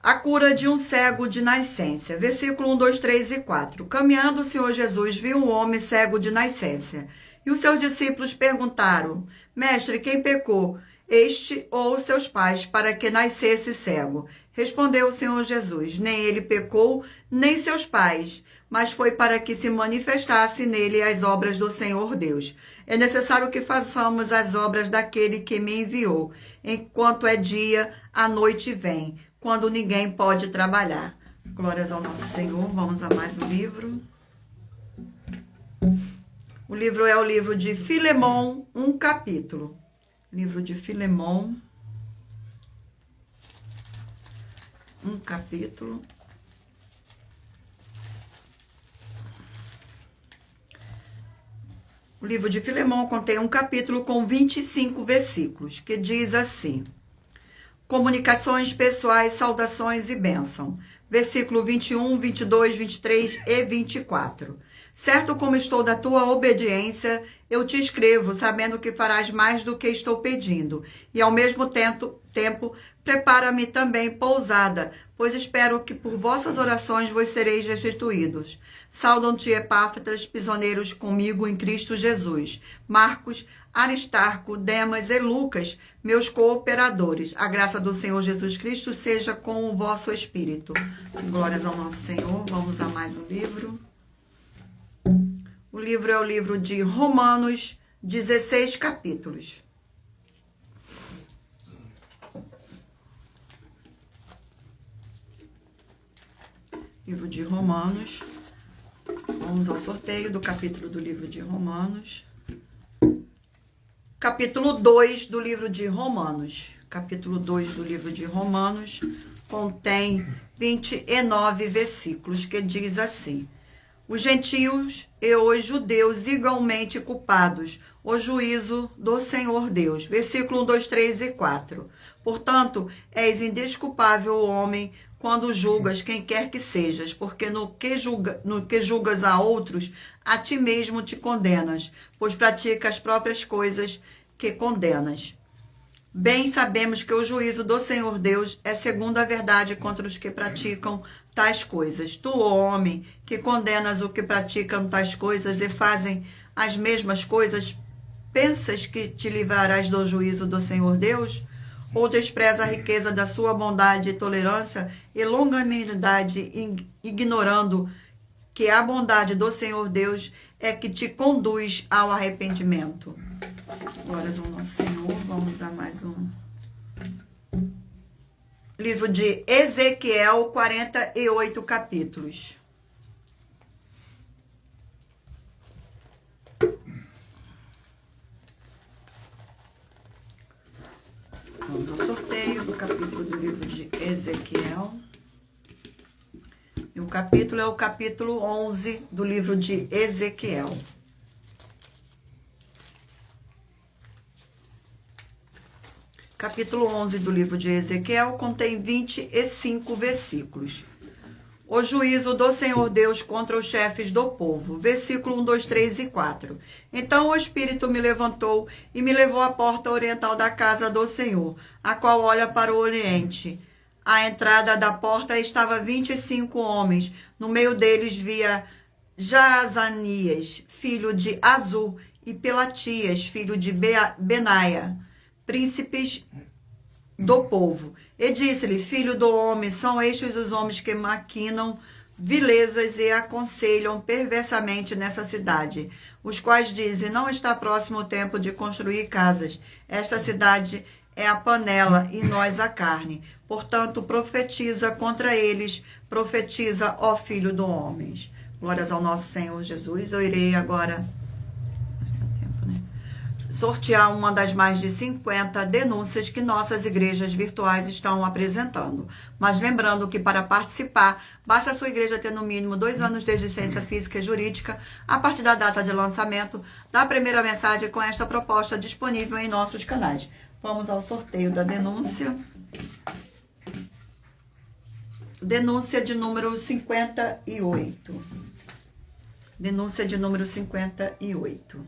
A cura de um cego de nascença. Versículo 1, 2, 3 e 4. Caminhando o Senhor Jesus viu um homem cego de nascença. E os seus discípulos perguntaram: Mestre, quem pecou, este ou seus pais, para que nascesse cego? Respondeu o Senhor Jesus: Nem ele pecou, nem seus pais, mas foi para que se manifestasse nele as obras do Senhor Deus. É necessário que façamos as obras daquele que me enviou. Enquanto é dia, a noite vem, quando ninguém pode trabalhar. Glórias ao nosso Senhor. Vamos a mais um livro. O livro é o livro de Filemon, um capítulo. Livro de Filemon, um capítulo. O livro de Filemon contém um capítulo com 25 versículos, que diz assim: Comunicações pessoais, saudações e bênção. Versículo 21, 22, 23 e 24. Certo como estou da tua obediência, eu te escrevo, sabendo que farás mais do que estou pedindo. E ao mesmo tempo, prepara-me também pousada, pois espero que por vossas orações vos sereis restituídos. Saudam-te, Epáfras, prisioneiros comigo em Cristo Jesus. Marcos, Aristarco, Demas e Lucas, meus cooperadores. A graça do Senhor Jesus Cristo seja com o vosso espírito. Glórias ao nosso Senhor. Vamos a mais um livro. O livro é o livro de Romanos, 16 capítulos. Livro de Romanos. Vamos ao sorteio do capítulo do livro de Romanos. Capítulo 2 do livro de Romanos. Capítulo 2 do livro de Romanos contém 29 versículos, que diz assim: Os gentios e os judeus igualmente culpados, o juízo do Senhor Deus. Versículo 1, 2, 3 e 4. Portanto, és indesculpável o homem quando julgas quem quer que sejas, porque no que julgas a outros, a ti mesmo te condenas, pois pratica as próprias coisas que condenas. Bem sabemos que o juízo do Senhor Deus é segundo a verdade contra os que praticam tais coisas. Tu, ó homem, que condenas o que praticam tais coisas e fazem as mesmas coisas, pensas que te livrarás do juízo do Senhor Deus? Ou despreza a riqueza da sua bondade e tolerância e longanimidade, ignorando que a bondade do Senhor Deus é que te conduz ao arrependimento? Glórias ao nosso Senhor. Vamos a mais um livro de Ezequiel, 48 capítulos. Vamos ao sorteio do capítulo do livro de Ezequiel. do capítulo é o capítulo 11 do livro de Ezequiel. Capítulo 11 do livro de Ezequiel contém 25 versículos. O juízo do Senhor Deus contra os chefes do povo. Versículo 1, 2, 3 e 4. Então o Espírito me levantou e me levou à porta oriental da casa do Senhor, a qual olha para o oriente. À entrada da porta estava 25 homens. No meio deles via Jaazanias, filho de Azul, e Pelatias, filho de Benaia, príncipes do povo. E disse-lhe: filho do homem, são estes os homens que maquinam vilezas e aconselham perversamente nessa cidade, os quais dizem: não está próximo o tempo de construir casas. Esta cidade é a panela e nós a carne. Portanto, profetiza contra eles, profetiza, ó filho do homem. Glórias ao nosso Senhor Jesus. Eu irei agora sortear uma das mais de 50 denúncias que nossas igrejas virtuais estão apresentando. Mas lembrando que para participar, basta a sua igreja ter no mínimo 2 anos de existência física e jurídica a partir da data de lançamento da primeira mensagem com esta proposta disponível em nossos canais. Vamos ao sorteio da denúncia. Denúncia de número 58. Denúncia de número 58.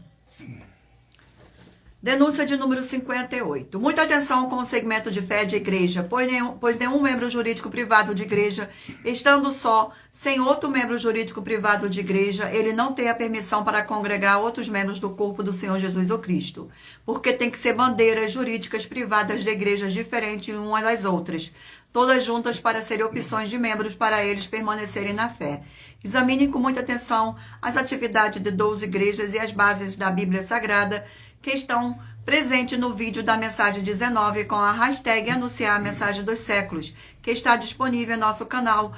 Denúncia de número 58. Muita atenção com o segmento de fé de igreja, pois nenhum membro jurídico privado de igreja, estando só, sem outro membro jurídico privado de igreja, ele não tem a permissão para congregar outros membros do corpo do Senhor Jesus o Cristo, porque tem que ser bandeiras jurídicas privadas de igrejas diferentes umas das outras, todas juntas para serem opções de membros para eles permanecerem na fé. Examine com muita atenção as atividades de 12 igrejas e as bases da Bíblia Sagrada, que estão presentes no vídeo da mensagem 19 com a hashtag anunciar a mensagem dos séculos, que está disponível em nosso canal,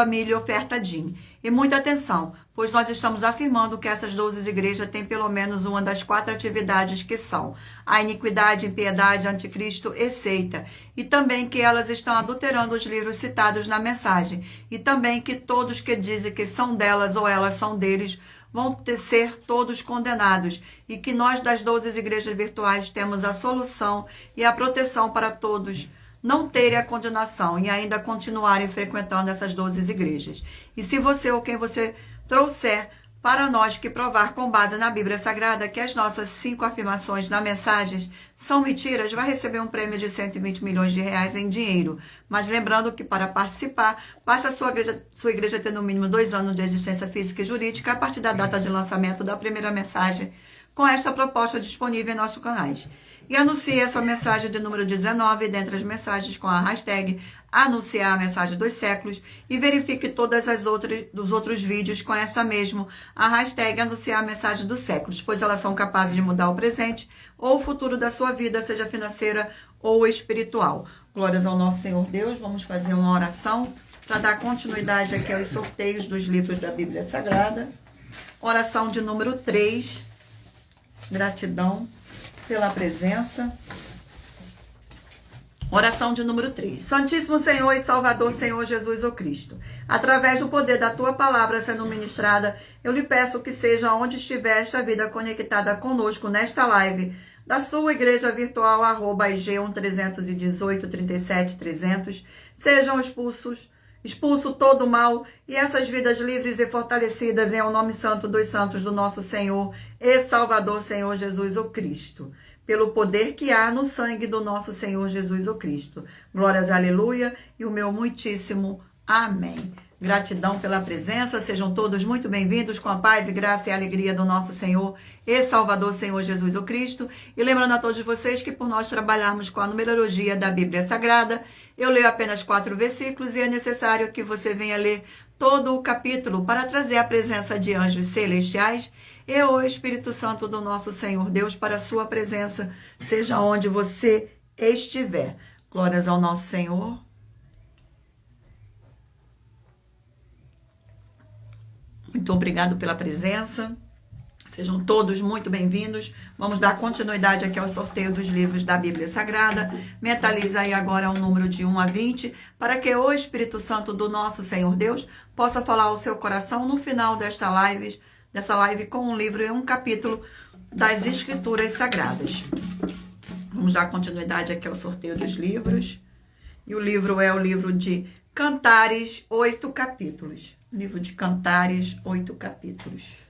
@milhaofertadim. E muita atenção, pois nós estamos afirmando que essas 12 igrejas têm pelo menos uma das 4 atividades que são a iniquidade, impiedade, anticristo e seita, e também que elas estão adulterando os livros citados na mensagem, e também que todos que dizem que são delas ou elas são deles vão ser todos condenados, e que nós das 12 igrejas virtuais temos a solução e a proteção para todos não terem a condenação e ainda continuarem frequentando essas 12 igrejas. E se você ou quem você trouxer para nós que provar com base na Bíblia Sagrada que as nossas 5 afirmações na mensagem são mentiras, vai receber um prêmio de 120 milhões de reais em dinheiro. Mas lembrando que para participar, basta a sua igreja ter no mínimo 2 anos de existência física e jurídica a partir da data de lançamento da primeira mensagem com esta proposta disponível em nossos canais. E anuncie essa mensagem de número 19 dentre as mensagens com a hashtag anunciar a mensagem dos séculos e verifique todas as outras dos outros vídeos com essa mesmo, a hashtag anunciar a mensagem dos séculos, pois elas são capazes de mudar o presente ou o futuro da sua vida, seja financeira ou espiritual. Glórias ao nosso Senhor Deus. Vamos fazer uma oração para dar continuidade aqui aos sorteios dos livros da Bíblia Sagrada. Oração de número 3. Gratidão pela presença. Oração de número 3. Santíssimo Senhor e Salvador, Senhor Jesus o Cristo, através do poder da Tua palavra sendo ministrada, eu lhe peço que seja onde estiver esta vida conectada conosco nesta live, da sua igreja virtual, @IG1-318-37-300, sejam expulso todo o mal e essas vidas livres e fortalecidas em o nome santo dos santos do nosso Senhor e Salvador, Senhor Jesus o Cristo, pelo poder que há no sangue do nosso Senhor Jesus o Cristo. Glórias, aleluia, e o meu muitíssimo amém. Gratidão pela presença, sejam todos muito bem-vindos com a paz e graça e alegria do nosso Senhor e Salvador, Senhor Jesus o Cristo. E lembrando a todos vocês que por nós trabalharmos com a numerologia da Bíblia Sagrada, eu leio apenas 4 versículos e é necessário que você venha ler todo o capítulo para trazer a presença de anjos celestiais e o Espírito Santo do nosso Senhor Deus para a sua presença, seja onde você estiver. Glórias ao nosso Senhor. Muito obrigado pela presença. Sejam todos muito bem-vindos. Vamos dar continuidade aqui ao sorteio dos livros da Bíblia Sagrada. Mentaliza aí agora um número de 1 a 20, para que o Espírito Santo do nosso Senhor Deus possa falar ao seu coração no final dessa live com um livro e um capítulo das Escrituras Sagradas. Vamos dar continuidade aqui ao sorteio dos livros. E o livro é o livro de Cantares, 8 capítulos. Livro de Cantares, 8 capítulos.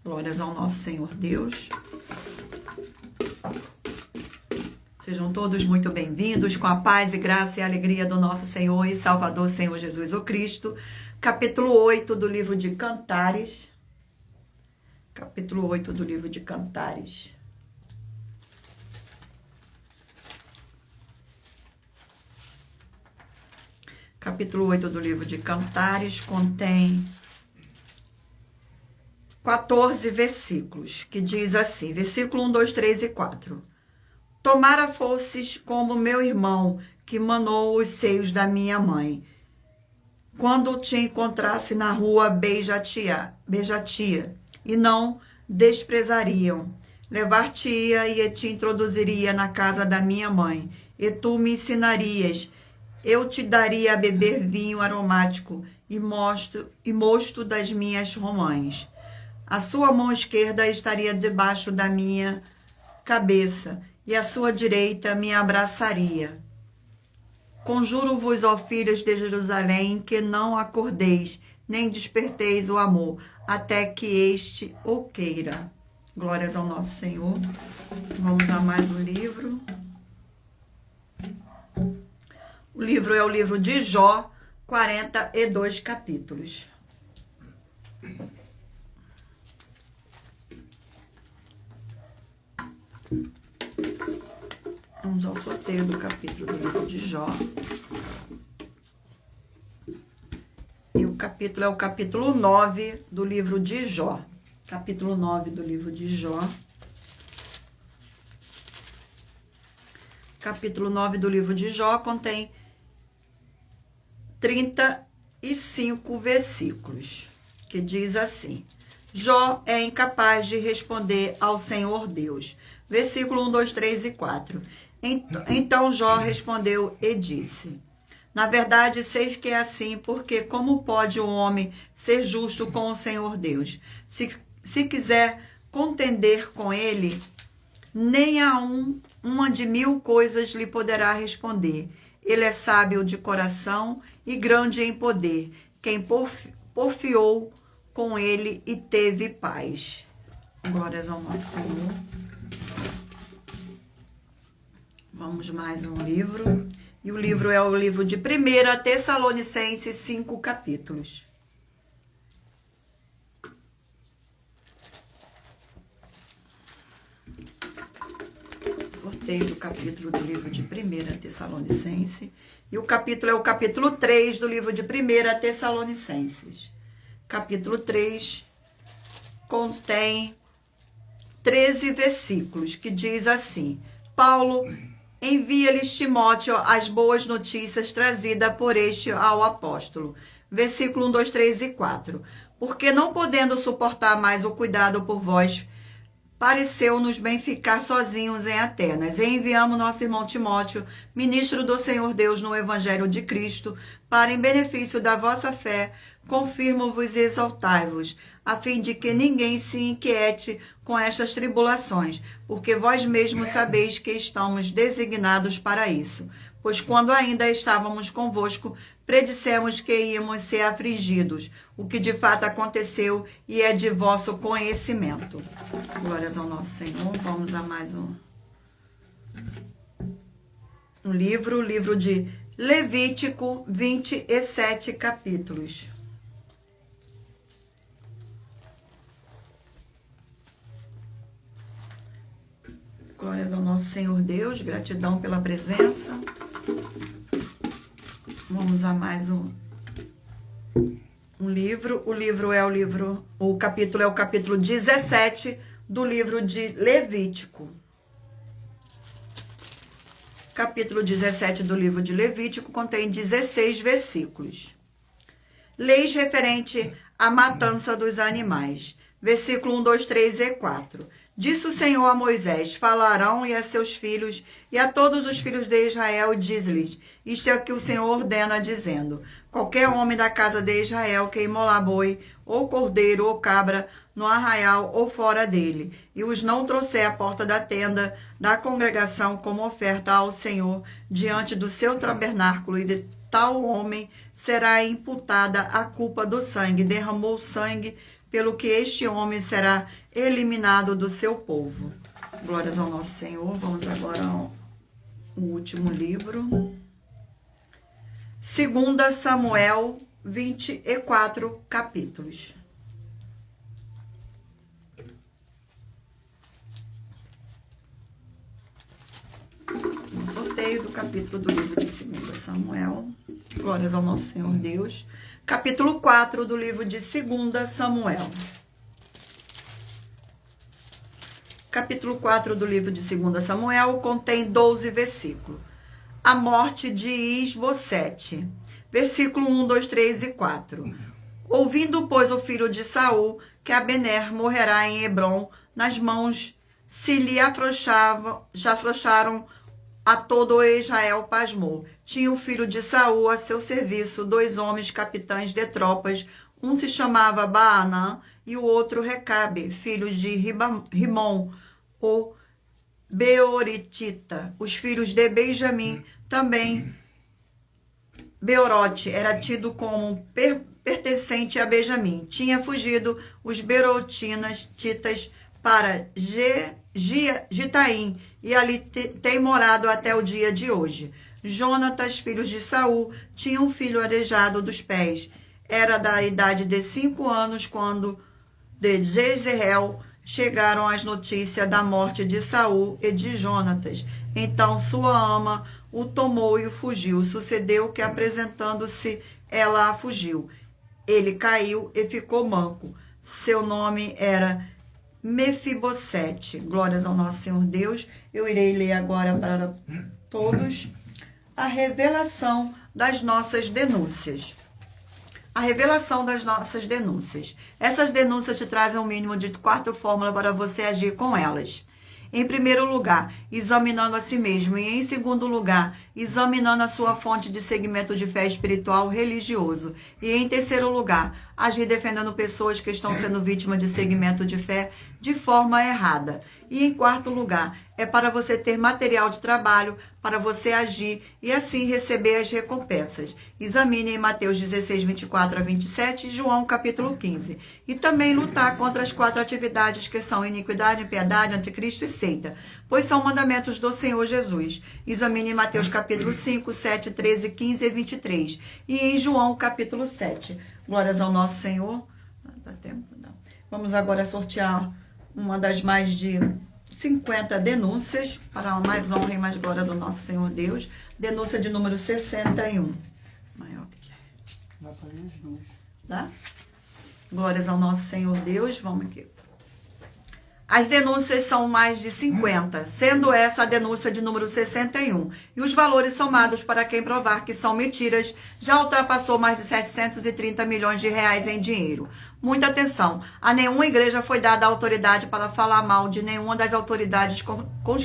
Glórias ao nosso Senhor Deus. Sejam todos muito bem-vindos, com a paz e graça e alegria do nosso Senhor e Salvador, Senhor Jesus o Cristo. Capítulo 8 do livro de Cantares. Capítulo 8 do livro de Cantares. Capítulo 8 do livro de Cantares contém 14 versículos, que diz assim, versículo 1, 2, 3 e 4. Tomara fosses como meu irmão, que manou os seios da minha mãe. Quando te encontrasse na rua, beija-te-ia, e não desprezariam. Levar-te-ia e te introduziria na casa da minha mãe, e tu me ensinarias. Eu te daria a beber vinho aromático e mosto das minhas romãs. A sua mão esquerda estaria debaixo da minha cabeça, e a sua direita me abraçaria. Conjuro-vos, ó filhos de Jerusalém, que não acordeis, nem desperteis o amor, até que este o queira. Glórias ao nosso Senhor. Vamos a mais um livro. O livro é o livro de Jó, 42 capítulos. Vamos ao sorteio do capítulo do livro de Jó. E o capítulo é o capítulo 9 do livro de Jó. Capítulo 9 do livro de Jó. Capítulo 9 do livro de Jó contém 35 versículos, que diz assim: Jó é incapaz de responder ao Senhor Deus. Versículo 1, 2, 3 e 4. Então Jó respondeu e disse: Na verdade, sei que é assim, porque como pode o homem ser justo com o Senhor Deus? Se quiser contender com ele, nem a uma de 1000 coisas lhe poderá responder. Ele é sábio de coração e grande em poder. Quem porfiou com ele e teve paz. Glórias ao nosso Senhor. Vamos mais um livro. E o livro é o livro de 1 Tessalonicenses, 5 capítulos. Sorteio do capítulo do livro de 1 Tessalonicenses. E o capítulo é o capítulo 3 do livro de 1 Tessalonicenses. Capítulo 3 contém 13 versículos, que diz assim: Paulo envia-lhes Timóteo as boas notícias trazidas por este ao apóstolo. Versículo 1, 2, 3 e 4. Porque não podendo suportar mais o cuidado por vós, pareceu-nos bem ficar sozinhos em Atenas. E enviamos nosso irmão Timóteo, ministro do Senhor Deus no Evangelho de Cristo, para, em benefício da vossa fé, confirmo-vos e exaltai-vos, a fim de que ninguém se inquiete com estas tribulações, porque vós mesmos sabeis que estamos designados para isso. Pois quando ainda estávamos convosco, predissemos que íamos ser afligidos, o que de fato aconteceu e é de vosso conhecimento. Glórias ao nosso Senhor. Vamos a mais um livro, o livro de Levítico, 27 capítulos. Glórias ao nosso Senhor Deus, gratidão pela presença. Vamos a mais um livro. O capítulo é o capítulo 17 do livro de Levítico. Capítulo 17 do livro de Levítico contém 16 versículos. Leis referente a matança dos animais. Versículo 1, 2, 3 e 4. Disse o Senhor a Moisés: fala a Arão e a seus filhos e a todos os filhos de Israel, e diz-lhes: isto é o que o Senhor ordena, dizendo: qualquer homem da casa de Israel que imolar boi, ou cordeiro, ou cabra, no arraial ou fora dele, e os não trouxer à porta da tenda da congregação como oferta ao Senhor diante do seu tabernáculo, e de tal homem será imputada a culpa do sangue, derramou sangue, pelo que este homem será eliminado do seu povo. Glórias ao nosso Senhor. Vamos agora ao último livro. 2 Samuel, 24 capítulos. Um sorteio do capítulo do livro de 2 Samuel. Glórias ao nosso Senhor Deus. Capítulo 4 do livro de 2 Samuel. Capítulo 4 do livro de 2 Samuel contém 12 versículos. A morte de Isbosete. Versículo 1, 2, 3 e 4. Ouvindo, pois, o filho de Saul que Abner morrerá em Hebrom, nas mãos se lhe afrouxaram a todo o Israel pasmou. Tinha o filho de Saul a seu serviço 2 homens capitães de tropas, um se chamava Baanã e o outro Recabe, filhos de Rimon, o Beoritita. Os filhos de Benjamim, também Beorote era tido como pertencente a Benjamim. Tinha fugido os Beorotitas para Gitaim, e ali tem morado até o dia de hoje. Jonatas, filhos de Saul, tinha um filho aleijado dos pés. Era da idade de 5 anos quando de Jezreel chegaram as notícias da morte de Saul e de Jonatas. Então sua ama o tomou e o fugiu. Sucedeu que, apresentando-se, ela a fugiu. Ele caiu e ficou manco. Seu nome era Mefibosete. Glórias ao nosso Senhor Deus. Eu irei ler agora para todos a revelação das nossas denúncias. A revelação das nossas denúncias. Essas denúncias te trazem um mínimo de 4 fórmulas para você agir com elas. Em primeiro lugar, examinando a si mesmo. E em segundo lugar, examinando a sua fonte de segmento de fé espiritual religioso. E em terceiro lugar, agir defendendo pessoas que estão sendo vítimas de segmento de fé de forma errada. E em quarto lugar, é para você ter material de trabalho, para você agir e assim receber as recompensas. Examine em Mateus 16, 24 a 27 e João capítulo 15. E também lutar contra as 4 atividades que são iniquidade, impiedade, anticristo e seita, pois são mandamentos do Senhor Jesus. Examine em Mateus capítulo 5, 7, 13, 15 e 23. E em João capítulo 7. Glórias ao nosso Senhor. Dá tempo? Não. Vamos agora sortear uma das mais de 50 denúncias para a mais honra e mais glória do nosso Senhor Deus. Denúncia de número 61. Maior que vai para as duas. Tá? Glórias ao nosso Senhor Deus. Vamos aqui. As denúncias são mais de 50, sendo essa a denúncia de número 61. E os valores somados para quem provar que são mentiras já ultrapassou mais de 730 milhões de reais em dinheiro. Muita atenção, a nenhuma igreja foi dada a autoridade para falar mal de nenhuma das autoridades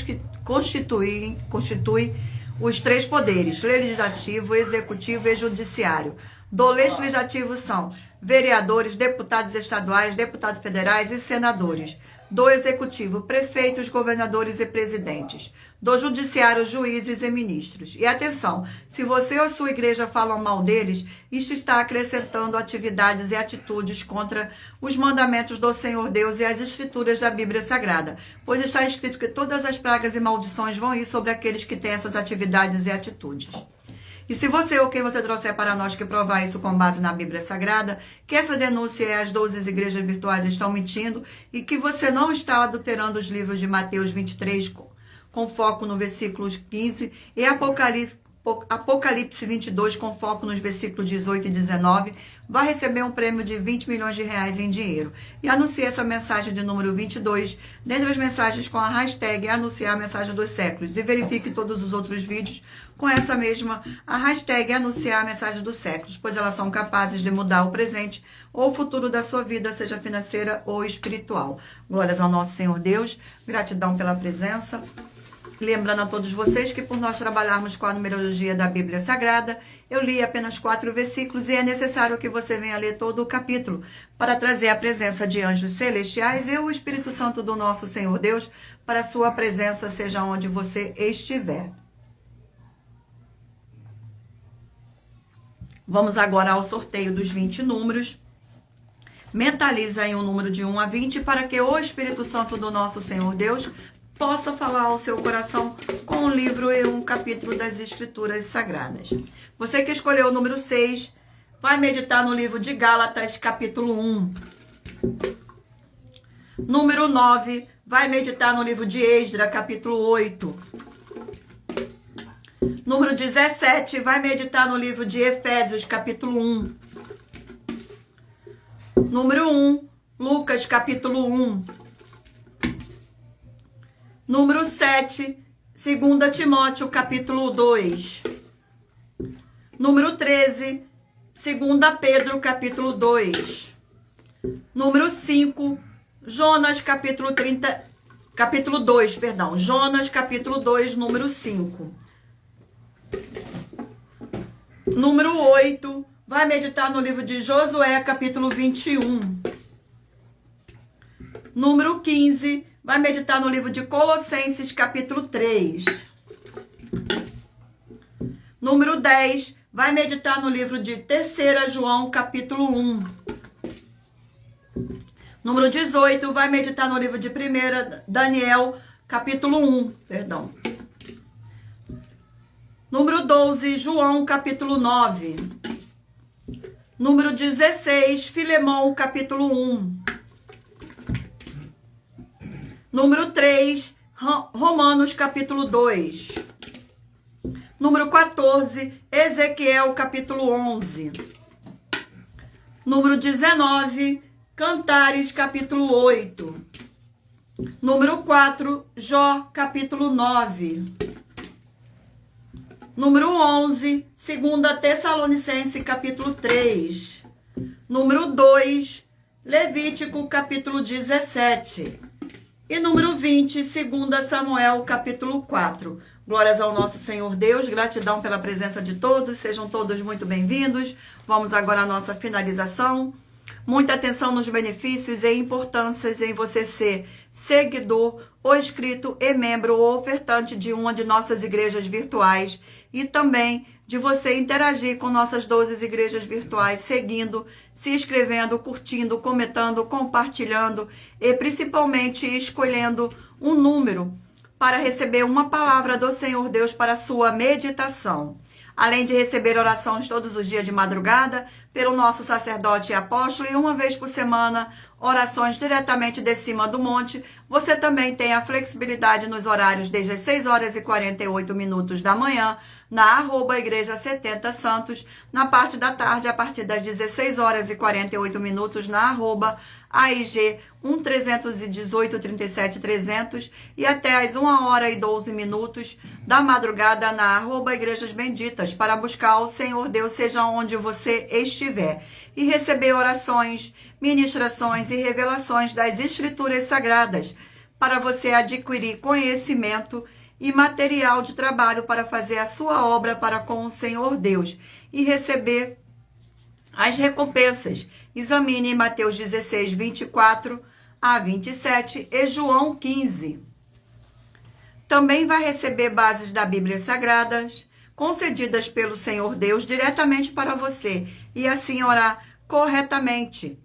que constitui os 3 poderes, legislativo, executivo e judiciário. Do legislativo são vereadores, deputados estaduais, deputados federais e senadores. Do executivo, prefeitos, governadores e presidentes. Do judiciário, juízes e ministros. E atenção, se você ou sua igreja falam mal deles, isso está acrescentando atividades e atitudes contra os mandamentos do Senhor Deus e as escrituras da Bíblia Sagrada, pois está escrito que todas as pragas e maldições vão ir sobre aqueles que têm essas atividades e atitudes. E se você ou quem você trouxer para nós que provar isso com base na Bíblia Sagrada, que essa denúncia e as 12 igrejas virtuais estão mentindo e que você não está adulterando os livros de Mateus 23 com foco no versículos 15 e Apocalipse 22, com foco nos versículos 18 e 19, vai receber um prêmio de 20 milhões de reais em dinheiro. E anuncie essa mensagem de número 22, dentre as mensagens com a hashtag anunciar a mensagem dos séculos. E verifique todos os outros vídeos com essa mesma, a hashtag anunciar a mensagem dos séculos, pois elas são capazes de mudar o presente ou o futuro da sua vida, seja financeira ou espiritual. Glórias ao nosso Senhor Deus, gratidão pela presença. Lembrando a todos vocês que por nós trabalharmos com a numerologia da Bíblia Sagrada, eu li apenas 4 versículos e é necessário que você venha ler todo o capítulo para trazer a presença de anjos celestiais e o Espírito Santo do nosso Senhor Deus para a sua presença, seja onde você estiver. Vamos agora ao sorteio dos 20 números. Mentaliza aí um número de 1 a 20 para que o Espírito Santo do nosso Senhor Deus possa falar ao seu coração com um livro e um capítulo das Escrituras Sagradas. Você que escolheu o número 6, vai meditar no livro de Gálatas, capítulo 1. Número 9, vai meditar no livro de Esdras, capítulo 8. Número 17, vai meditar no livro de Efésios, capítulo 1. Número 1, Lucas, capítulo 1. Número 7, 2 Timóteo, capítulo 2. Número 13, 2 Pedro, capítulo 2. Número 5, Jonas, capítulo 2, Jonas, capítulo 2, número 5. Número 8, vai meditar no livro de Josué, capítulo 21. Número 15, vai meditar no livro de Colossenses, capítulo 3. Número 10, vai meditar no livro de 3 João, capítulo 1. Número 18, vai meditar no livro de 1 Daniel, capítulo 1. Número 12, João, capítulo 9. Número 16, Filemão, capítulo 1. Número 3, Romanos, capítulo 2. Número 14, Ezequiel, capítulo 11. Número 19, Cantares, capítulo 8. Número 4, Jó, capítulo 9. Número 11, 2 Tessalonicenses, capítulo 3. Número 2, Levítico, capítulo 17. E número 20, 2 Samuel, capítulo 4. Glórias ao nosso Senhor Deus, gratidão pela presença de todos, sejam todos muito bem-vindos. Vamos agora à nossa finalização. Muita atenção nos benefícios e importâncias em você ser seguidor, ou inscrito e membro ou ofertante de uma de nossas igrejas virtuais e também de você interagir com nossas 12 igrejas virtuais, seguindo, se inscrevendo, curtindo, comentando, compartilhando e principalmente escolhendo um número para receber uma palavra do Senhor Deus para a sua meditação. Além de receber orações todos os dias de madrugada pelo nosso sacerdote e apóstolo e uma vez por semana orações diretamente de cima do monte, você também tem a flexibilidade nos horários desde as 6 horas e 48 minutos da manhã na @igreja 70 Santos, na parte da tarde a partir das 16 horas e 48 minutos na @AIG 1318 37 300 e até às 1 hora e 12 minutos da madrugada na @Igrejas Benditas para buscar o Senhor Deus seja onde você estiver e receber orações, ministrações e revelações das Escrituras Sagradas para você adquirir conhecimento e material de trabalho para fazer a sua obra para com o Senhor Deus e receber as recompensas. Examine Mateus 16, 24 a 27 e João 15. Também vai receber bases da Bíblia Sagradas, concedidas pelo Senhor Deus diretamente para você, e assim orar corretamente,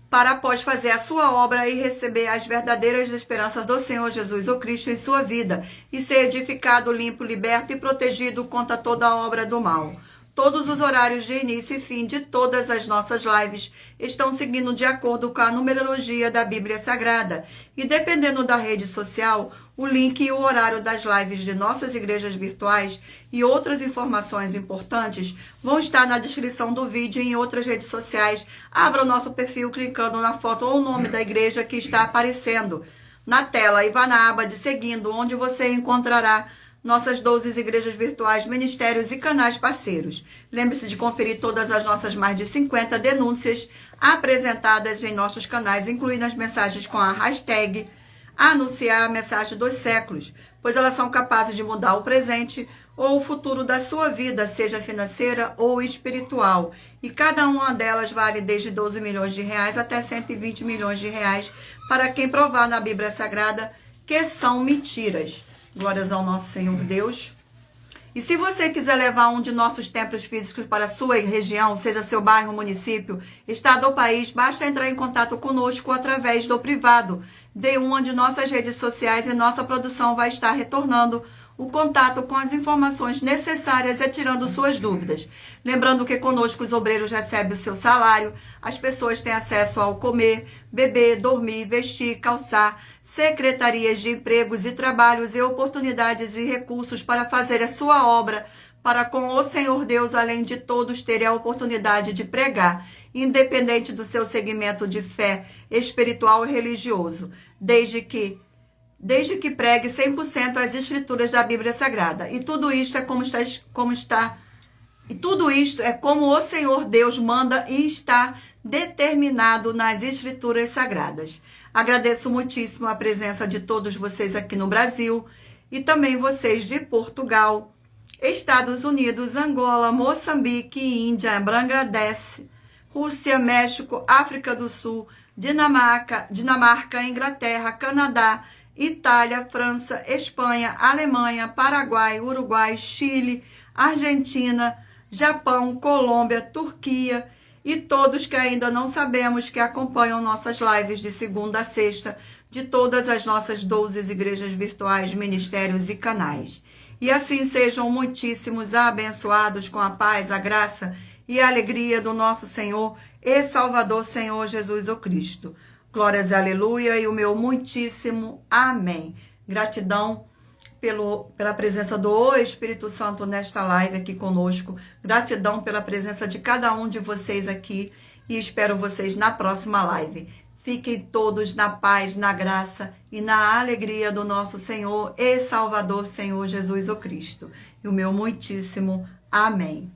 para após fazer a sua obra e receber as verdadeiras esperanças do Senhor Jesus, o Cristo, em sua vida, e ser edificado, limpo, liberto e protegido contra toda a obra do mal. Todos os horários de início e fim de todas as nossas lives estão seguindo de acordo com a numerologia da Bíblia Sagrada. E dependendo da rede social, o link e o horário das lives de nossas igrejas virtuais e outras informações importantes vão estar na descrição do vídeo e em outras redes sociais. Abra o nosso perfil clicando na foto ou o nome da igreja que está aparecendo na tela e vá na aba de seguindo, onde você encontrará nossas 12 igrejas virtuais, ministérios e canais parceiros. Lembre-se de conferir todas as nossas mais de 50 denúncias apresentadas em nossos canais, incluindo as mensagens com a hashtag anunciar a mensagem dos séculos, pois elas são capazes de mudar o presente ou o futuro da sua vida, seja financeira ou espiritual. E cada uma delas vale desde 12 milhões de reais até 120 milhões de reais para quem provar na Bíblia Sagrada que são mentiras. Glórias ao nosso Senhor Deus. E se você quiser levar um de nossos templos físicos para a sua região, seja seu bairro, município, estado ou país, basta entrar em contato conosco através do privado de uma de nossas redes sociais e nossa produção vai estar retornando o contato com as informações necessárias e tirando suas dúvidas. Lembrando que conosco os obreiros recebem o seu salário, as pessoas têm acesso ao comer, beber, dormir, vestir, calçar, secretarias de empregos e trabalhos e oportunidades e recursos para fazer a sua obra para com o Senhor Deus, além de todos terem a oportunidade de pregar, independente do seu segmento de fé espiritual e religioso, desde que pregue 100% as escrituras da Bíblia Sagrada. E tudo isto é como o Senhor Deus manda e está determinado nas escrituras sagradas. Agradeço muitíssimo a presença de todos vocês aqui no Brasil e também vocês de Portugal, Estados Unidos, Angola, Moçambique, Índia, Bangladesh, Rússia, México, África do Sul, Dinamarca, Inglaterra, Canadá, Itália, França, Espanha, Alemanha, Paraguai, Uruguai, Chile, Argentina, Japão, Colômbia, Turquia e todos que ainda não sabemos que acompanham nossas lives de segunda a sexta de todas as nossas 12 igrejas virtuais, ministérios e canais. E assim sejam muitíssimos abençoados com a paz, a graça e a alegria do nosso Senhor e Salvador Senhor Jesus o Cristo. Glórias e aleluia e o meu muitíssimo amém. Gratidão pela presença do Espírito Santo nesta live aqui conosco. Gratidão pela presença de cada um de vocês aqui e espero vocês na próxima live. Fiquem todos na paz, na graça e na alegria do nosso Senhor e Salvador Senhor Jesus o Cristo. E o meu muitíssimo amém.